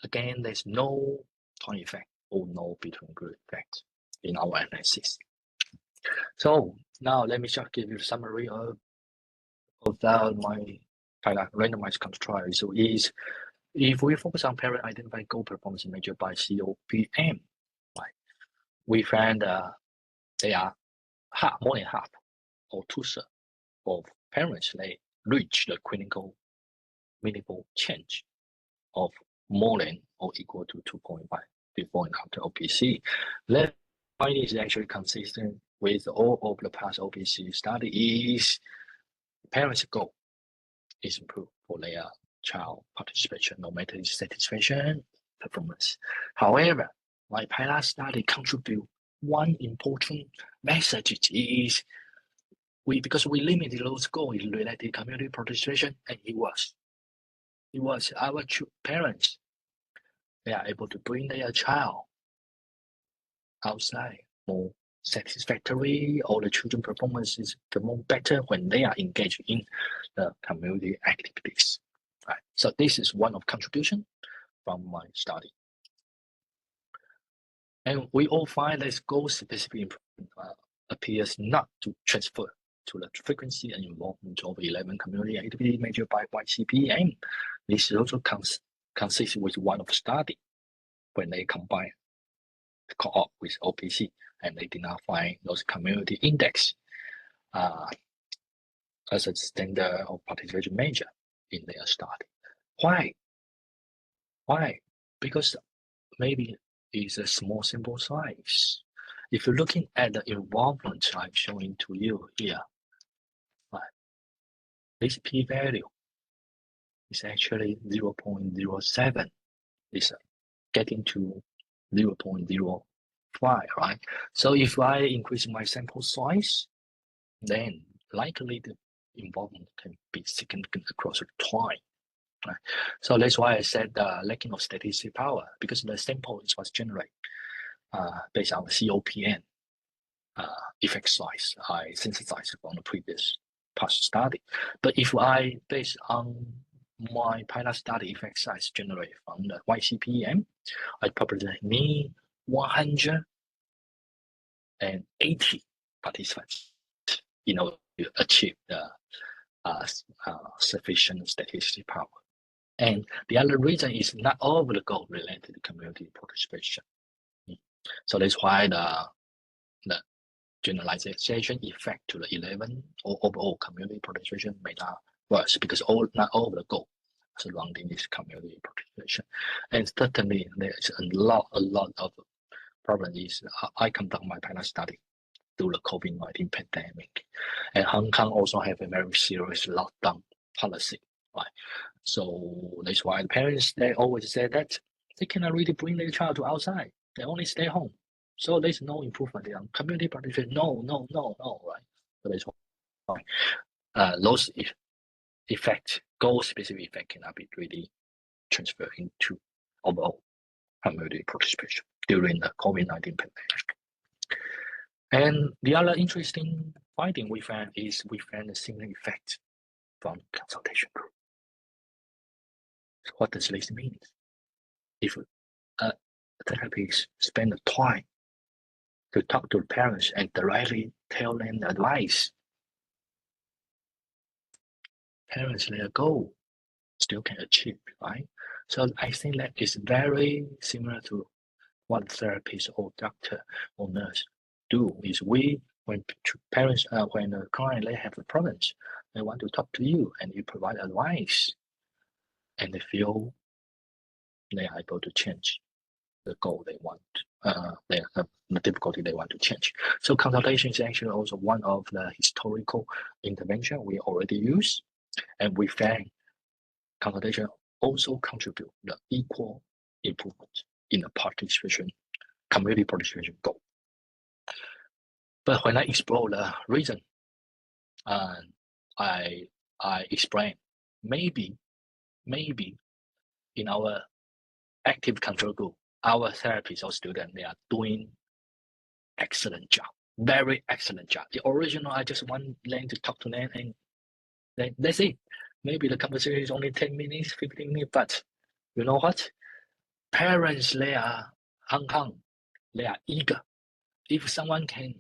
[SPEAKER 2] Again, there's no time effect or no between group effect in our analysis. So now let me just give you a summary of my randomized control trial. So is if we focus on parent identified goal performance measured by COPM, right? We find they are more than half or 2/3 of parents they reach the clinical meaningful change of more than or equal to 2.5 before and after OPC. That finding is actually consistent with all of the past OPC studies. Parents' goal is improved for their child participation, no matter its satisfaction, performance. However, my pilot study contribute one important message is because we limited those goals related community participation, and it was our parents. They are able to bring their child outside more satisfactory, or the children performance is more better when they are engaged in the community activities. Right. So this is one of contribution from my study. And we all find this goal-specific improvement appears not to transfer to the frequency and involvement of 11 community activity measured by YCPM. This is also consists with one of study when they combine the co-op with OPC, and they did not find those community index as a standard of participation measure in their study. Why? Because maybe it's a small sample size. If you're looking at the involvement I'm showing to you here, right, this p-value is actually 0.07. It's getting to 0.0 try, right? So if I increase my sample size, then likely the involvement can be significant across time. Right? So that's why I said lacking of statistical power, because the sample was generated based on the COPN effect size I synthesized from the previous past study. But if I base on my pilot study effect size generated from the YCPM, I probably need 180 participants in order to achieve the sufficient statistical power. And the other reason is not all of the goal related to community participation. So that's why the generalization effect to the 11 or overall community participation may not work, because not all of the goal surrounding this community participation. And certainly there's a lot of problem is I conduct my pilot study through the COVID-19 pandemic, and Hong Kong also have a very serious lockdown policy, right? So that's why the parents, they always say that they cannot really bring their child to outside. They only stay home. So there's no improvement on community participation. No, right? So that's why those effect, goal-specific effect cannot be really transferred into overall community participation during the COVID-19 pandemic. And the other interesting finding we found a similar effect from consultation group. So what does this mean? If a therapist spend the time to talk to the parents and directly tell them the advice, parents, their goal still can achieve, right? So I think that is very similar to what therapist or doctor or nurse do. Is when parents, when the client, they have the problems, they want to talk to you and you provide advice, and they feel they are able to change the goal they want, the difficulty they want to change. So consultation is actually also one of the historical intervention we already use, and we found consultation also contribute the equal improvement in the participation, community participation goal. But when I explore the reason, I explain maybe in our active control group, our therapists or students, they are doing excellent job, very excellent job. The original, I just want them to talk to them and then that's it. Maybe the conversation is only 10 minutes, 15 minutes, but you know what? Parents, they are Hong Kong, they are eager. If someone can,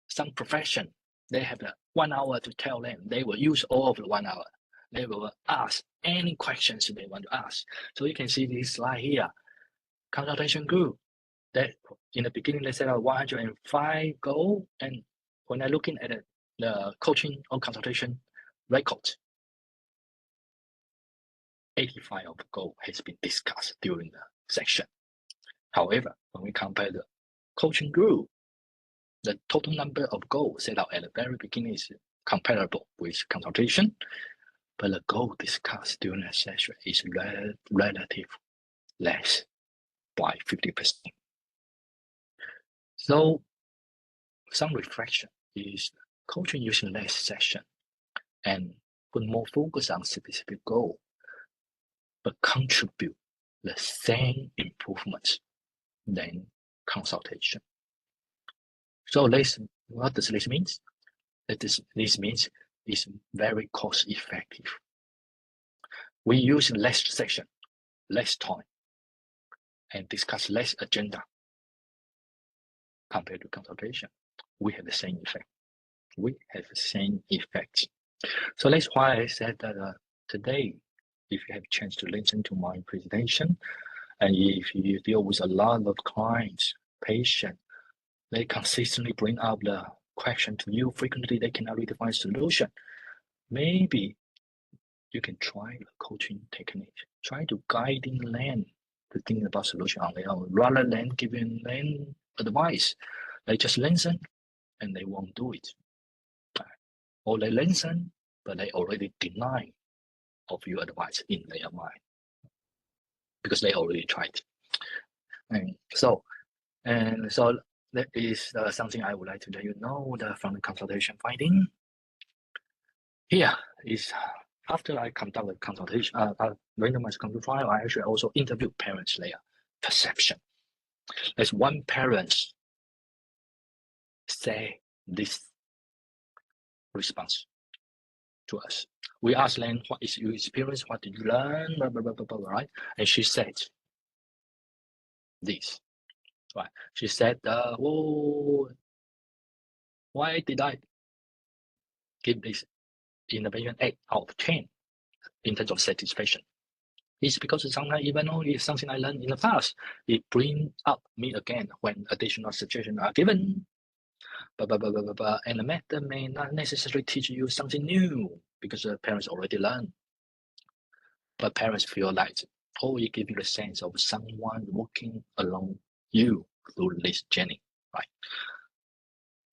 [SPEAKER 2] some profession, they have 1 hour to tell them, they will use all of the 1 hour. They will ask any questions they want to ask. So you can see this slide here. Consultation group, that in the beginning they set out 105 goal, and when I looking at the coaching or consultation records, 85 of the goal has been discussed during the section. However, when we compare the coaching group, the total number of goals set out at the very beginning is comparable with consultation, but the goal discussed during the session is relative less by 50%. So some reflection is coaching using less session and put more focus on specific goal, but contribute the same improvements than consultation. So what does this mean? This means it's very cost effective. We use less session, less time, and discuss less agenda compared to consultation. We have the same effect. So that's why I said that today, if you have a chance to listen to my presentation, and if you deal with a lot of clients, patients, they consistently bring up the question to you, frequently they cannot really find solution. Maybe you can try the coaching technique. Try to guiding them to think about solution on their own, rather than giving them advice. They just listen and they won't do it. Or they listen, but they already deny of your advice in their mind because they already tried. And so that is something I would like to let you know from the consultation finding. Here is after I conduct a consultation, randomized control trial, I actually also interview parents' their perception. As one parent say this response to us. We asked them, what is your experience? What did you learn? Blah, blah, blah, blah, blah, right? And she said this. Right? She said, oh, why did I give this intervention 8 out of 10 in terms of satisfaction? It's because sometimes even though it's something I learned in the past, it brings up me again when additional suggestions are given. And the method may not necessarily teach you something new because the parents already learned. But parents feel like, oh, it gives you the sense of someone walking along you through this journey, right?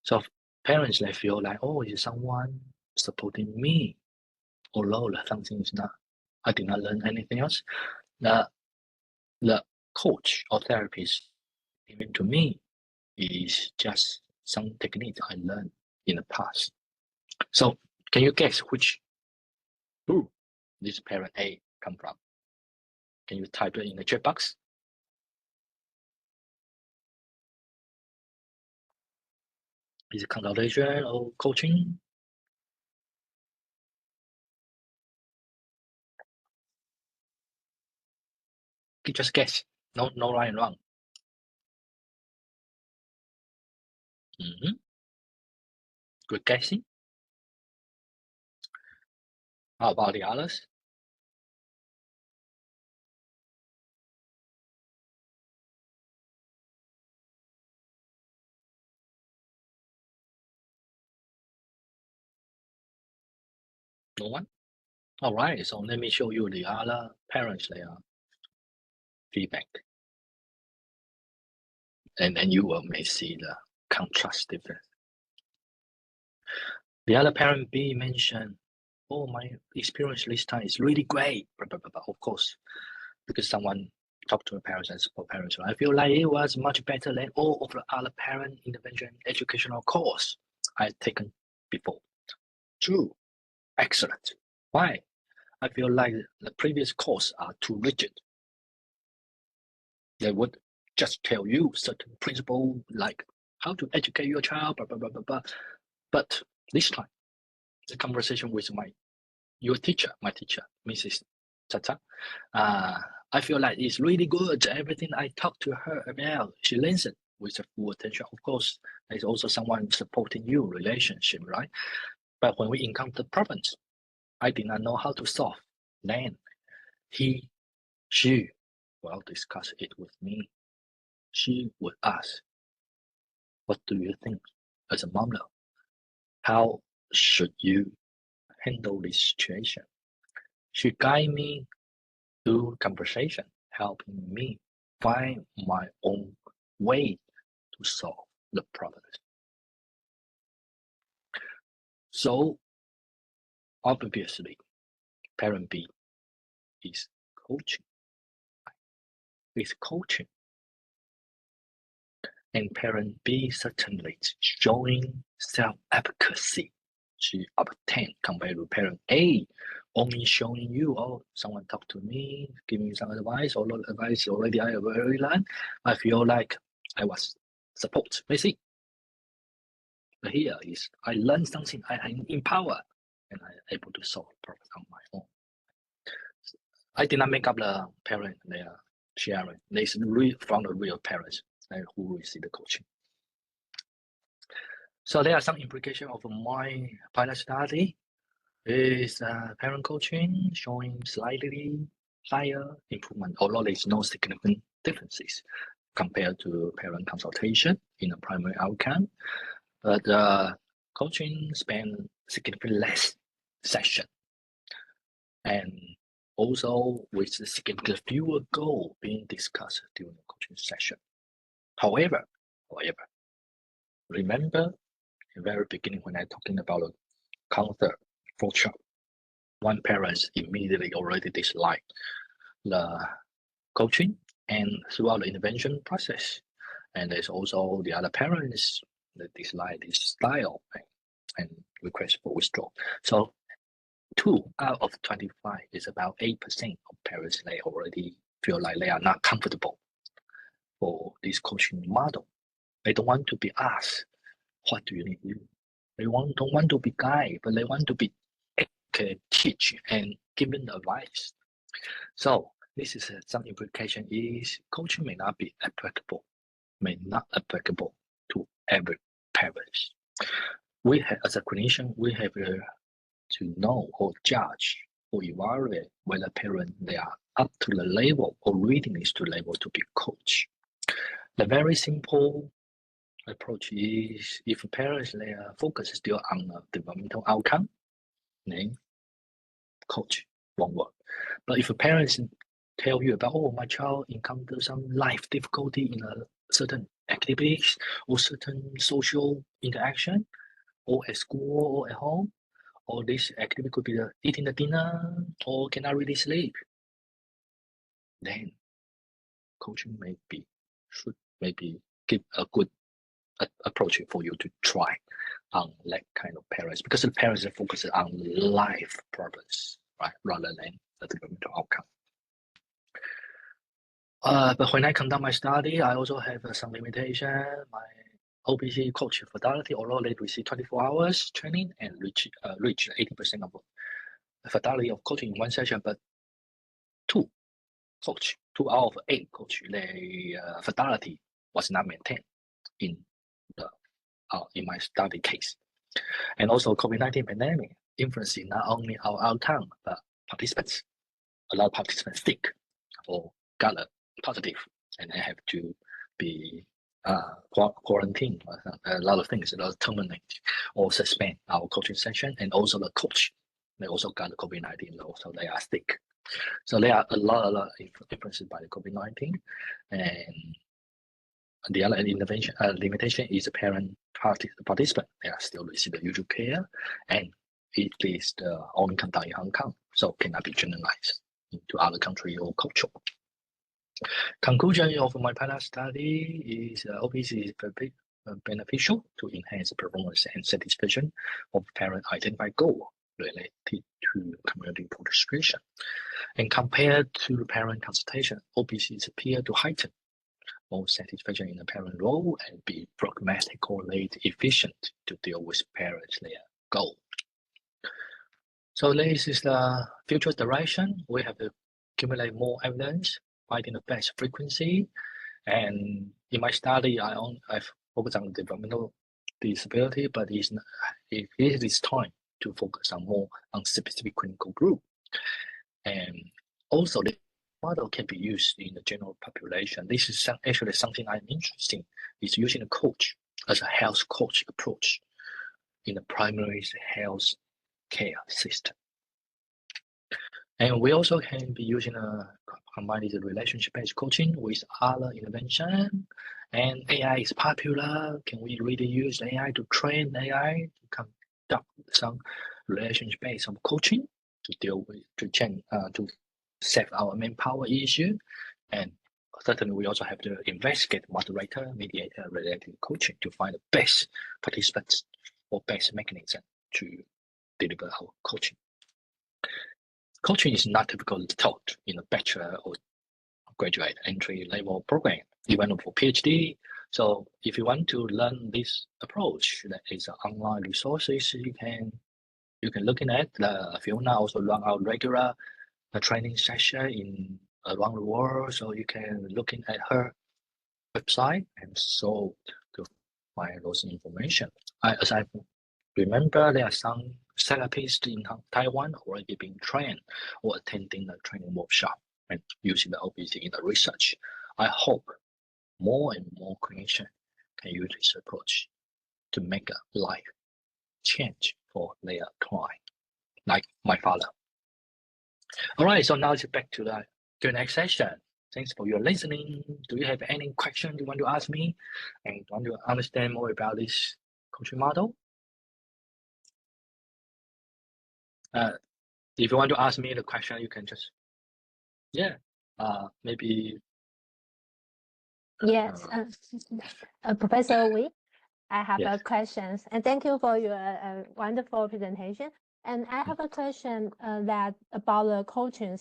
[SPEAKER 2] So parents, they feel like, oh, is someone supporting me? Although something is not, I did not learn anything else. The coach or therapist giving to me is just some techniques I learned in the past. So can you guess who this parent A come from? Can you type it in the chat box? Is it consultation or coaching? You just guess. No right and wrong. Good guessing. How about the others? No one? All right, so let me show you the other parents' their feedback. And then you may see the contrast difference. The other parent B mentioned, oh, my experience this time is really great. Of course, because someone talked to the parents and support parents. I feel like it was much better than all of the other parent intervention educational course I've taken before. True. Excellent. Why? I feel like the previous course are too rigid. They would just tell you certain principles like how to educate your child, blah, blah, blah, blah, blah. But this time, the conversation with my teacher, Mrs. Tata, I feel like it's really good. Everything I talked to her about, she listened with full attention. Of course, there's also someone supporting you relationship, right? But when we encounter problems, I did not know how to solve. Then she will discuss it with me. She would ask, what do you think as a mom now? How should you handle this situation? She guide me through conversation, helping me find my own way to solve the problems. So obviously, parent B is coaching. And parent B certainly showing self-efficacy. She obtained compared to parent A, only showing you, oh, someone talked to me, give me some advice, all the advice already I have already learned. I feel like I was support. You see, but here is I learned something, I'm empowered, and I'm able to solve problems on my own. I did not make up the parent they are sharing. They from the real parents who receive the coaching. So there are some implications of my pilot study. Is parent coaching showing slightly higher improvement, although there's no significant differences compared to parent consultation in the primary outcome. But coaching spend significantly less session, and also with significantly fewer goals being discussed during the coaching session. However, remember in the very beginning when I'm talking about a counter Photoshop, one parent immediately already disliked the coaching, and throughout the intervention process, And there's also the other parents that dislike this style and request for withdrawal. So 2 out of 25 is about 8% of parents, they already feel like they are not comfortable for this coaching model. They don't want to be asked, what do you need to do? They don't want to be guided, but they want to be teach and given advice. So this is some implication is coaching may not applicable to every parent. We have, as a clinician, we have to know or judge or evaluate whether parents they are up to the level or readiness to level to be coached. The very simple approach is if parents their focus is still on the developmental outcome, then coach won't work. But if parents tell you about, oh, my child encountered some life difficulty in a certain activities or certain social interaction, or at school or at home, or this activity could be eating the dinner or cannot really sleep, then coaching should maybe give a good approach for you to try on that kind of parents, because the parents are focused on life problems, right, rather than the developmental outcome. But when I conduct my study, I also have some limitation. My OPC coach fidelity, although they receive 24 hours training and reach 80% of fidelity of coaching in one session, but 2 out of 8 coach, the fidelity was not maintained in my study case. And also COVID-19 pandemic influencing not only our outcome, but participants. A lot of participants sick or got a positive, and they have to be quarantined. A lot of things, terminate or suspend our coaching session, and also the coach, they also got the COVID-19, so they are sick. So there are a lot of influences by the COVID-19, and the other limitation is the parent participant. They are still receiving the usual care, and it is the only conduct in Hong Kong, so cannot be generalized into other country or culture. Conclusion of my pilot study is OPC is beneficial to enhance the performance and satisfaction of parent-identified goal related to community participation. And compared to the parent consultation, OPCs appear to heighten more satisfaction in the parent role and be pragmatically efficient to deal with parents' their goal. So this is the future direction. We have to accumulate more evidence, finding the best frequency. And in my study, I focus on developmental disability, but it is time to focus more on specific clinical group. And also the model can be used in the general population. This is actually something I'm interested in, is using a coach as a health coach approach in the primary health care system. And we also can be using combine this relationship-based coaching with other intervention. And AI is popular. Can we really use AI to train AI to conduct some relationship-based coaching to deal with, to save our manpower issue? And certainly we also have to investigate moderator, mediator related coaching to find the best participants or best mechanism to deliver our coaching. Coaching is not typically taught in a bachelor or graduate entry level program, even for PhD. So if you want to learn this approach, there is online resources you can look at. Fiona also run our regular training session around the world, so you can look at her website and so to find those information. As I remember, there are some therapists in Taiwan already being trained or attending the training workshop and using the OPC in the research. I hope more and more clinicians can use this approach to make a life change for their client, like my father. All right, so now it's back to the Q&A session. Thanks for your listening. Do you have any questions you want to ask me and want to understand more about this coaching model? If you want to ask me the question, you can just, maybe
[SPEAKER 3] Yes, Professor Wee, I have
[SPEAKER 2] Yes.
[SPEAKER 3] a question, and thank you for your wonderful presentation. And I have a question that about the coaching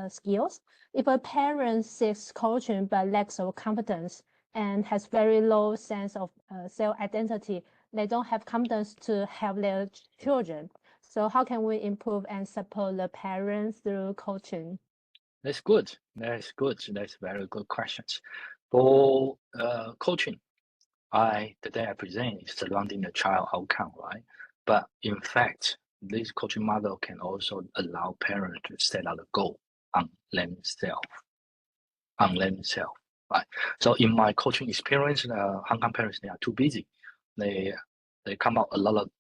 [SPEAKER 3] skills. If a parent seeks coaching but lacks of confidence and has very low sense of self-identity, they don't have confidence to help their children. So how can we improve and support the parents through coaching?
[SPEAKER 2] That's good. That's good. That's very good questions. For coaching, today I present is surrounding the child outcome, right? But in fact, this coaching model can also allow parents to set out a goal on themselves, right? So in my coaching experience, Hong Kong parents, they are too busy. They come out a lot of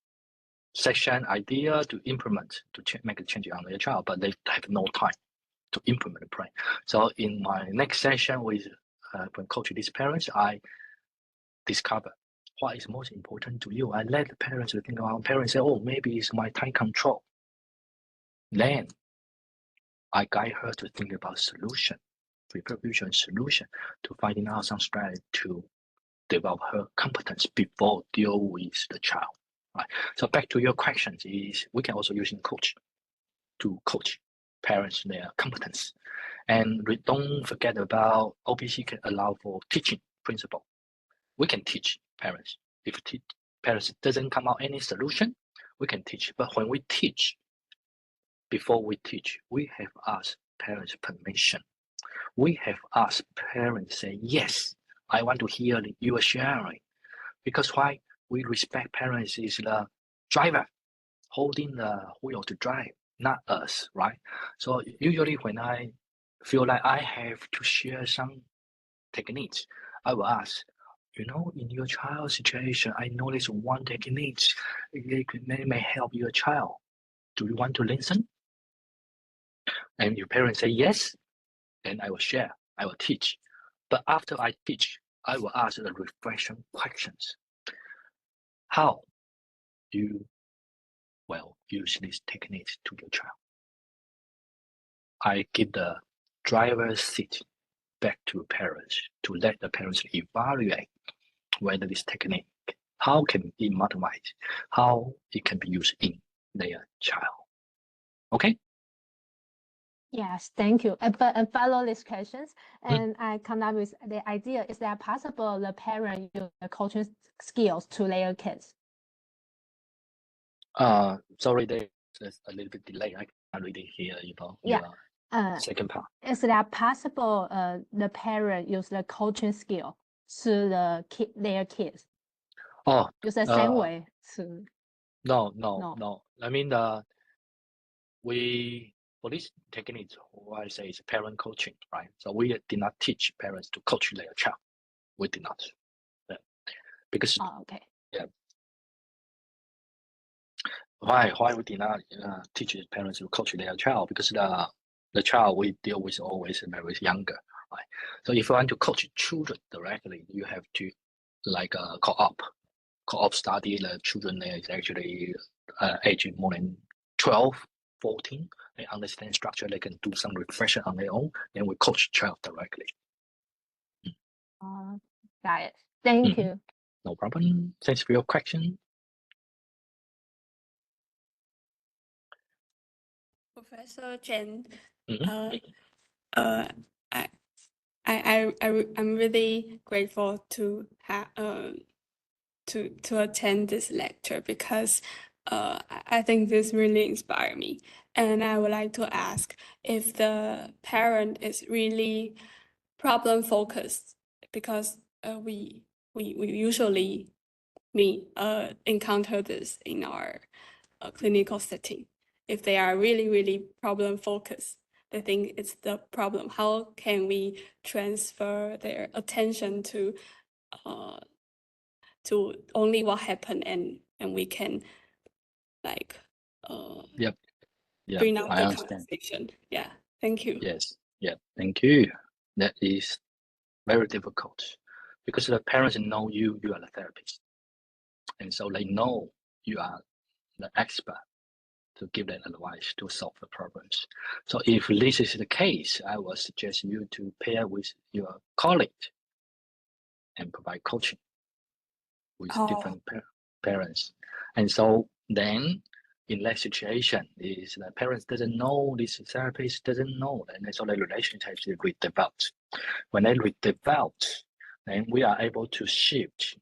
[SPEAKER 2] session idea to implement to make a change on their child, but they have no time to implement the plan. So in my next session with when coaching these parents, I discover what is most important to you. I let the parents think about. Parents say, "Oh, maybe it's my time control." Then I guide her to think about solution, preparation solution, to finding out some strategy to develop her competence before deal with the child. Right. So back to your questions is we can also use coach to coach parents their competence. And we don't forget about OPC can allow for teaching principle. We can teach parents. If parents doesn't come out any solution, we can teach. But when we teach, before we teach, we have asked parents permission. We have asked parents say, yes, I want to hear your sharing. Because why? We respect parents is the driver holding the wheel to drive, not us, right? So usually when I feel like I have to share some techniques, I will ask, in your child's situation, I notice one technique may help your child. Do you want to listen? And your parents say yes, then I will share, I will teach. But after I teach, I will ask the reflection questions. How you will use these techniques to your child? I give the driver's seat back to parents to let the parents evaluate whether this technique, how can it motivate, how it can be used in their child. Okay?
[SPEAKER 3] Yes, thank you. And follow these questions, and I come up with the idea: is that possible the parent use the coaching skills to their kids?
[SPEAKER 2] Sorry, there's a little bit delay. I can't really hear your second part.
[SPEAKER 3] Is that possible the parent use the coaching skill to their kids?
[SPEAKER 2] Oh,
[SPEAKER 3] use the same way to?
[SPEAKER 2] No. I mean, for this technique, what I say is parent coaching, right? So we did not teach parents to coach their child. We did not. Yeah. Because
[SPEAKER 3] okay.
[SPEAKER 2] Yeah. Why we did not teach parents to coach their child? Because the child we deal with always very younger, right? So if you want to coach children directly, you have to like co-op study. The children is actually age more than 12, 14. They understand structure. They can do some reflection on their own. Then we coach child directly.
[SPEAKER 3] Got it. Thank you.
[SPEAKER 2] No problem. Thanks for your question.
[SPEAKER 4] Professor Chen, I'm really grateful to have to attend this lecture because I think this really inspired me, and I would like to ask if the parent is really problem focused, because we usually encounter this in our clinical setting. If they are really problem focused, they think it's the problem. How can we transfer their attention to only what happened, and we can like
[SPEAKER 2] Yep.
[SPEAKER 4] bring out
[SPEAKER 2] I
[SPEAKER 4] the
[SPEAKER 2] understand.
[SPEAKER 4] conversation. Yeah, thank you.
[SPEAKER 2] Yes. Yeah. Thank you. That is very difficult because the parents know you are the therapist, and so they know you are the expert to give them advice to solve the problems. So if this is the case, I would suggest you to pair with your colleague and provide coaching with different parents. And so then in that situation is the parents doesn't know, this therapist doesn't know, and so the relationship is redeveloped. When they redeveloped, then we are able to shift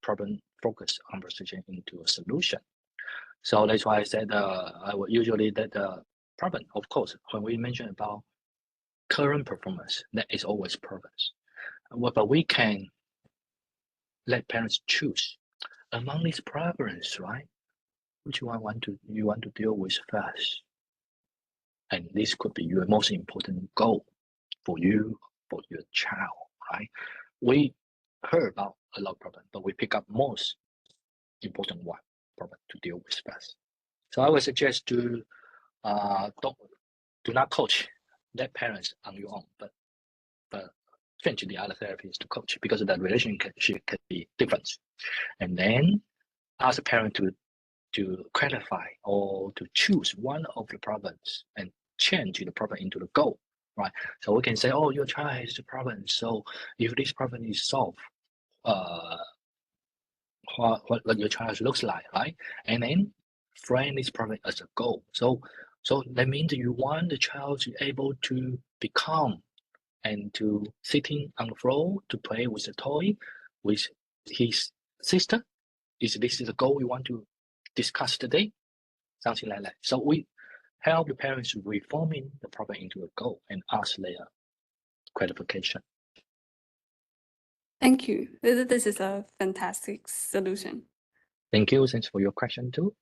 [SPEAKER 2] problem focused conversation into a solution. So that's why I said I would usually that the problem, of course, when we mention about current performance, that is always problems. But we can let parents choose among these problems, right? Which one you want to deal with first? And this could be your most important goal for you, for your child, right? We heard about a lot of problems, but we pick up most important one problem to deal with first. So I would suggest to do not coach, let parents on your own, but eventually the other therapists to coach, because the relationship can be different. And then ask the parent to clarify or to choose one of the problems and change the problem into the goal, right? So we can say, oh, your child has the problem. So if this problem is solved, what your child looks like, right? And then frame this problem as a goal. So that means you want the child to be able to be calm and to sitting on the floor to play with a toy with his sister. Is this the goal we want to discuss today? Something like that. So we help the parents reforming the problem into a goal and ask their clarification.
[SPEAKER 4] Thank you. This is a fantastic solution.
[SPEAKER 2] Thank you. Thanks for your question too.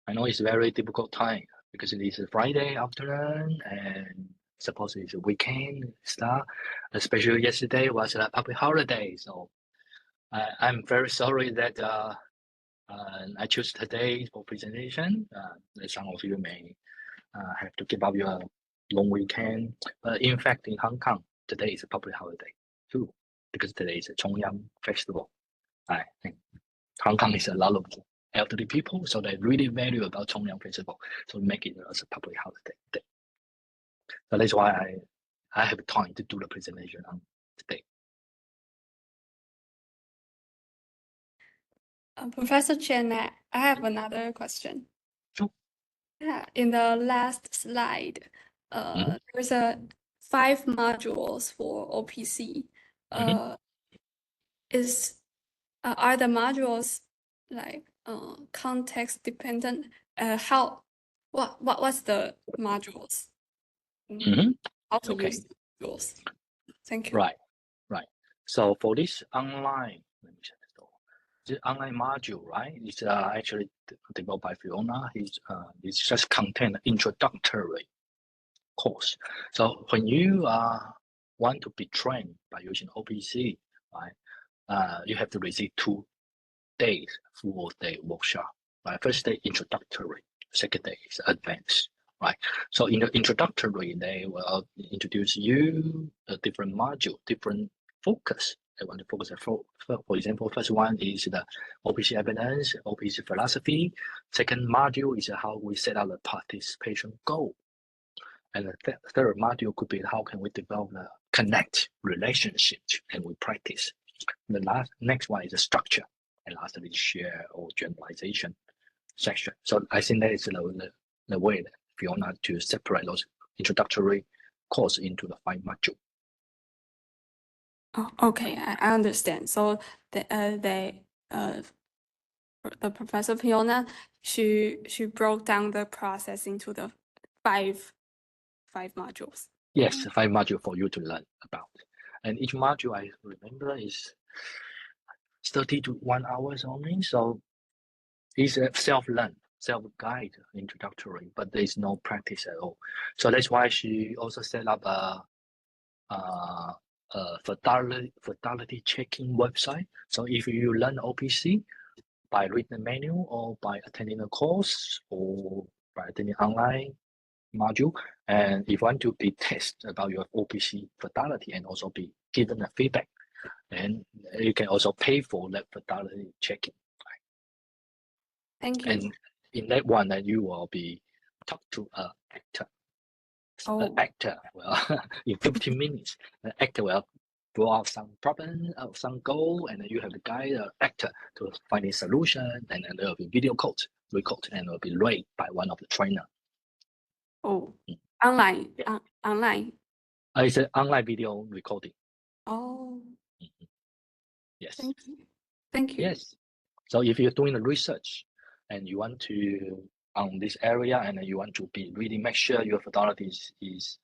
[SPEAKER 2] I know it's a very difficult time because it is a Friday afternoon and suppose it's a weekend start. Especially yesterday was a public holiday, so I'm very sorry that I choose today for presentation. Some of you may have to give up your long weekend. But in fact, in Hong Kong, today is a public holiday too, because today is a Chongyang Festival. I think Hong Kong is a lot of elderly people, so they really value about Chongyang Festival, so make it as a public holiday day. So that's why I have time to do the presentation on today.
[SPEAKER 4] Professor Chen, I have another question.
[SPEAKER 2] Sure.
[SPEAKER 4] Yeah, in the last slide, there's 5 modules for OPC. Are the modules like context dependent? What's the modules? How to use the modules? Thank you.
[SPEAKER 2] Right. So for this online, let me check the online module, right? It's actually developed by Fiona. It's just contain introductory course. So when you want to be trained by using OPC, right? You have to receive 2 days full day workshop. Right? First day introductory, second day is advanced. Right. So in the introductory, they will introduce you a different module, different focus. They want to focus on, for example, first one is the OPC evidence, OPC philosophy. Second module is how we set out the participation goal. And the third module could be how can we develop the connect relationship and we practice. The next one is the structure, and lastly share or generalization section. So I think that is the way that Fiona to separate those introductory course into the 5 modules.
[SPEAKER 4] Oh, okay, I understand. So the Professor Fiona, she broke down the process into the 5 modules.
[SPEAKER 2] Yes, 5 modules for you to learn about. And each module I remember is 30 to 1 hour only. So it's a self-learn, self-guide introductory, but there is no practice at all. So that's why she also set up a fidelity checking website. So if you learn OPC by reading the manual or by attending a course or by attending online module, and if you want to be tested about your OPC fidelity and also be given a feedback, And you can also pay for that fidelity checking.
[SPEAKER 4] Thank you.
[SPEAKER 2] And in that one, that you will be talked to an actor. An actor will in 15 minutes. The actor will draw out some problem, some goal, and then you have to guide the actor to find a solution. And then there will be video record, and it will be read by one of the trainer.
[SPEAKER 4] Online. Online.
[SPEAKER 2] It's an online video recording. Yes.
[SPEAKER 4] Thank you. Thank you.
[SPEAKER 2] Yes. So if you're doing the research and you want to on this area, and you want to be really make sure your fidelity is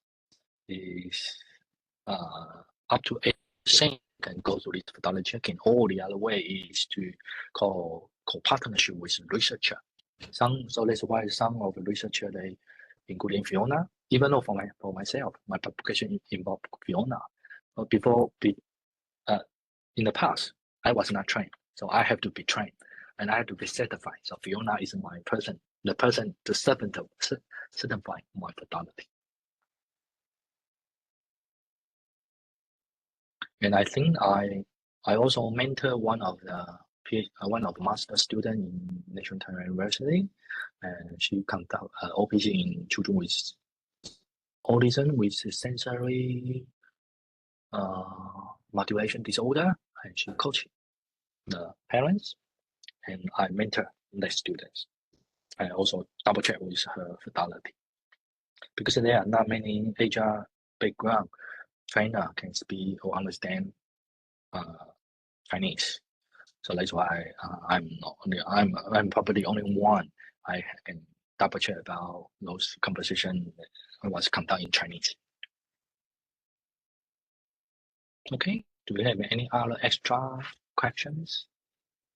[SPEAKER 2] up to 8%, can go to this fidelity checking. Or the other way is to co-partnership with researcher. So that's why some of the researcher, they including Fiona, even though for myself, my publication involved Fiona. But in the past, I was not trained, so I have to be trained and I have to be certified. So Fiona is my person, the person to certify my fidelity. And I think I also mentor one of the master student in National Taiwan University, and she conduct OPC in children with autism with sensory motivation disorder, and she coaches the parents, and I mentor the students. I also double check with her fidelity, because there are not many Asia background trainer can speak or understand Chinese. So that's why I'm probably the only one I can double check about those conversations was conducted in Chinese. Okay, do we have any other extra questions?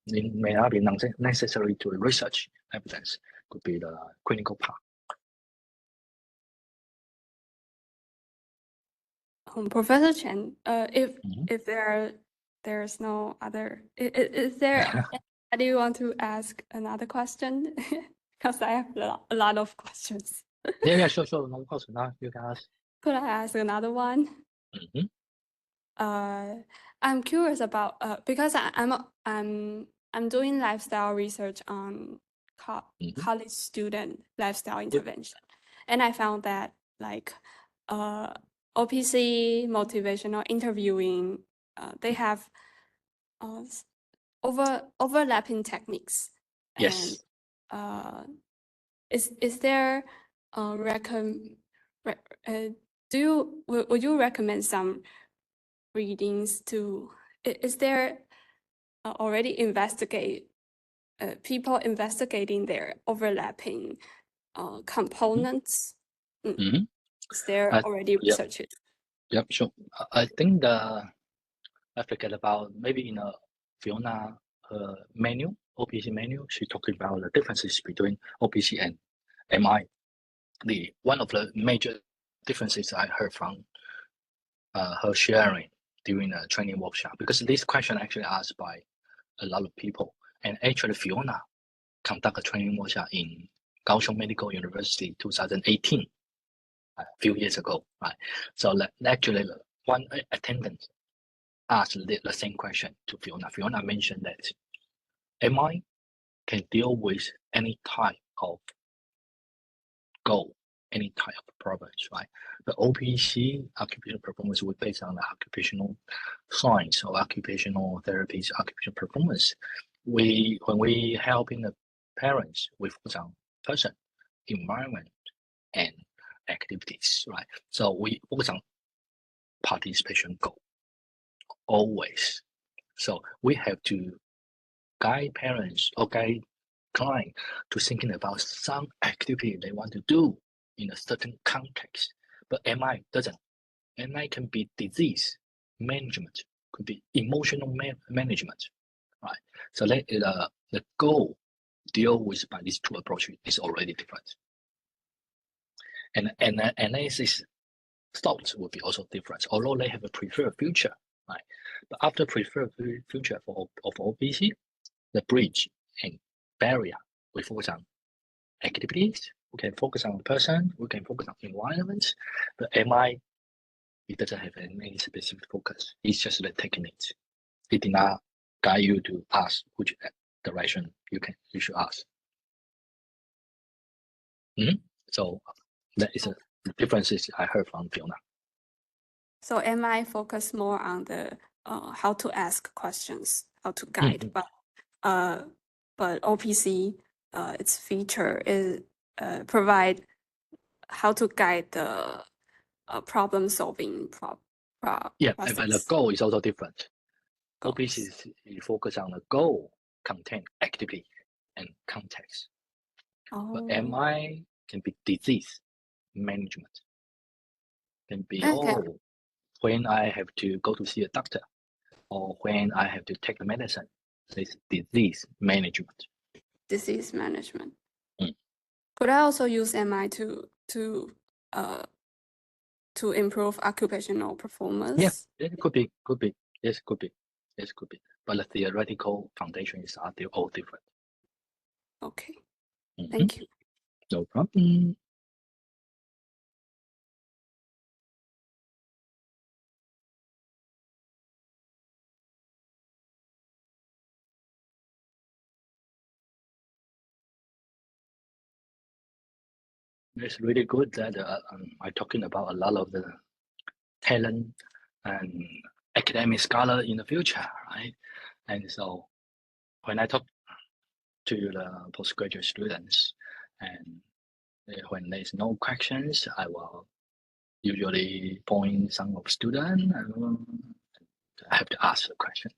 [SPEAKER 2] It may not be necessary to research evidence, could be the clinical part.
[SPEAKER 4] Professor Chen, if there's no other, is there anybody who want to ask another question? Because I have a lot of questions.
[SPEAKER 2] Yeah, sure. No question. Now you can ask.
[SPEAKER 4] Could I ask another one? I'm curious about because I'm doing lifestyle research on college student lifestyle intervention, and I found that like OPC motivational interviewing, they have overlapping techniques.
[SPEAKER 2] Yes.
[SPEAKER 4] And is there would you recommend some readings to? Is there already people investigating their overlapping components? Is there already researches?
[SPEAKER 2] Yep, sure. I think I forget about maybe in a Fiona menu, OPC menu, she talking about the differences between OPC and MI. One of the major differences I heard from her sharing during a training workshop, because this question actually asked by a lot of people, and actually Fiona conducted a training workshop in Kaohsiung Medical University 2018, a few years ago, right? So actually one attendant asked the same question to Fiona. Fiona mentioned that MI can deal with any type of goal, any type of problems, right? The OPC, occupational performance, will based on the occupational science or occupational therapies, occupational performance. When we helping the parents, we focus on person, environment, and activities, right? So we focus on participation goal always. So we have to guide parents or guide client to thinking about some activity they want to do in a certain context. But MI doesn't. MI can be disease management, could be emotional management, right? So the goal deal with by these two approaches is already different. And analysis thoughts will be also different, although they have a preferred future, right? But after preferred future of OPC, the bridge and barrier, we focus on activities, we can focus on the person, we can focus on environment. But MI, it doesn't have any specific focus. It's just the techniques. he did not guide you to ask which direction you should ask. So that is the differences I heard from Fiona.
[SPEAKER 4] So MI focus more on the how to ask questions, how to guide, but OPC its feature is provide how to guide the problem solving
[SPEAKER 2] Yeah,
[SPEAKER 4] process.
[SPEAKER 2] but the goal is also different.
[SPEAKER 4] Goals.
[SPEAKER 2] OPC is focus on the goal, content, activity, and context. But MI can be disease management. Can be when I have to go to see a doctor, or when I have to take the medicine. It's disease management.
[SPEAKER 4] Disease management. Could I also use MI to improve occupational performance?
[SPEAKER 2] Yes, it could be. Yes, could be. But the theoretical foundations are all different.
[SPEAKER 4] Okay. Thank you.
[SPEAKER 2] No problem. It's really good that I'm talking about a lot of the talent and academic scholar in the future, right? And so when I talk to the postgraduate students, and when there's no questions, I will usually point some of students and I have to ask the question.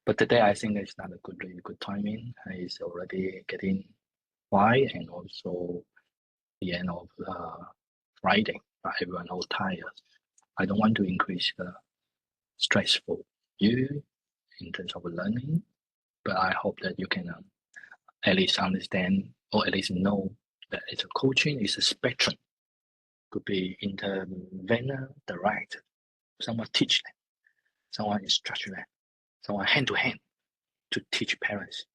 [SPEAKER 2] But today I think it's not a really good timing. It's already getting wide, and also the end of Friday. Everyone all tired. I don't want to increase the stress for you in terms of learning, but I hope that you can at least understand, or at least know that it's a coaching is a spectrum. Could be intervener, direct, someone teach them, someone instruct them, someone hand to hand to teach parents,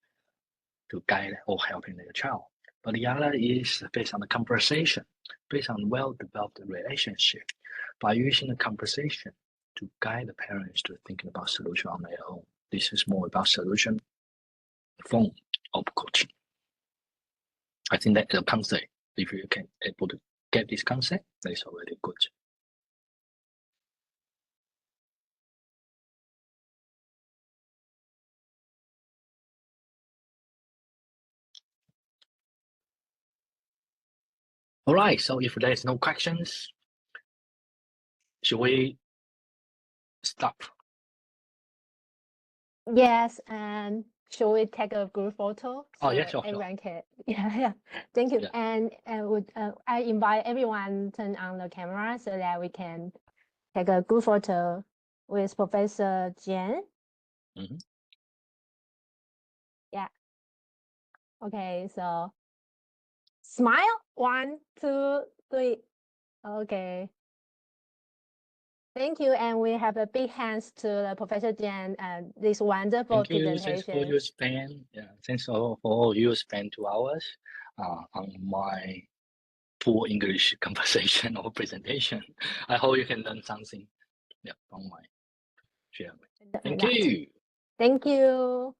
[SPEAKER 2] to guide or helping their child. But the other is based on the conversation, based on well-developed relationship, by using the conversation to guide the parents to thinking about solution on their own. This is more about solution form of coaching. I think that the concept, if you can able to get this concept, that's already good. All right, so if there's no questions, should we stop?
[SPEAKER 3] Yes, and should we take a group photo?
[SPEAKER 2] Oh, yeah, sure.
[SPEAKER 3] Everyone can. Yeah. Thank you.
[SPEAKER 2] Yeah.
[SPEAKER 3] And would I invite everyone turn on the camera so that we can take a group photo with Professor Jian. Yeah. Okay, so smile. 1, 2, 3. Okay. Thank you, and we have a big hands to the Professor Jian and this wonderful presentation.
[SPEAKER 2] Thanks for your spend. Yeah, thanks for all you spend 2 hours on my poor English conversation or presentation. I hope you can learn something. Yeah, from my sharing. Thank you.
[SPEAKER 3] Thank you.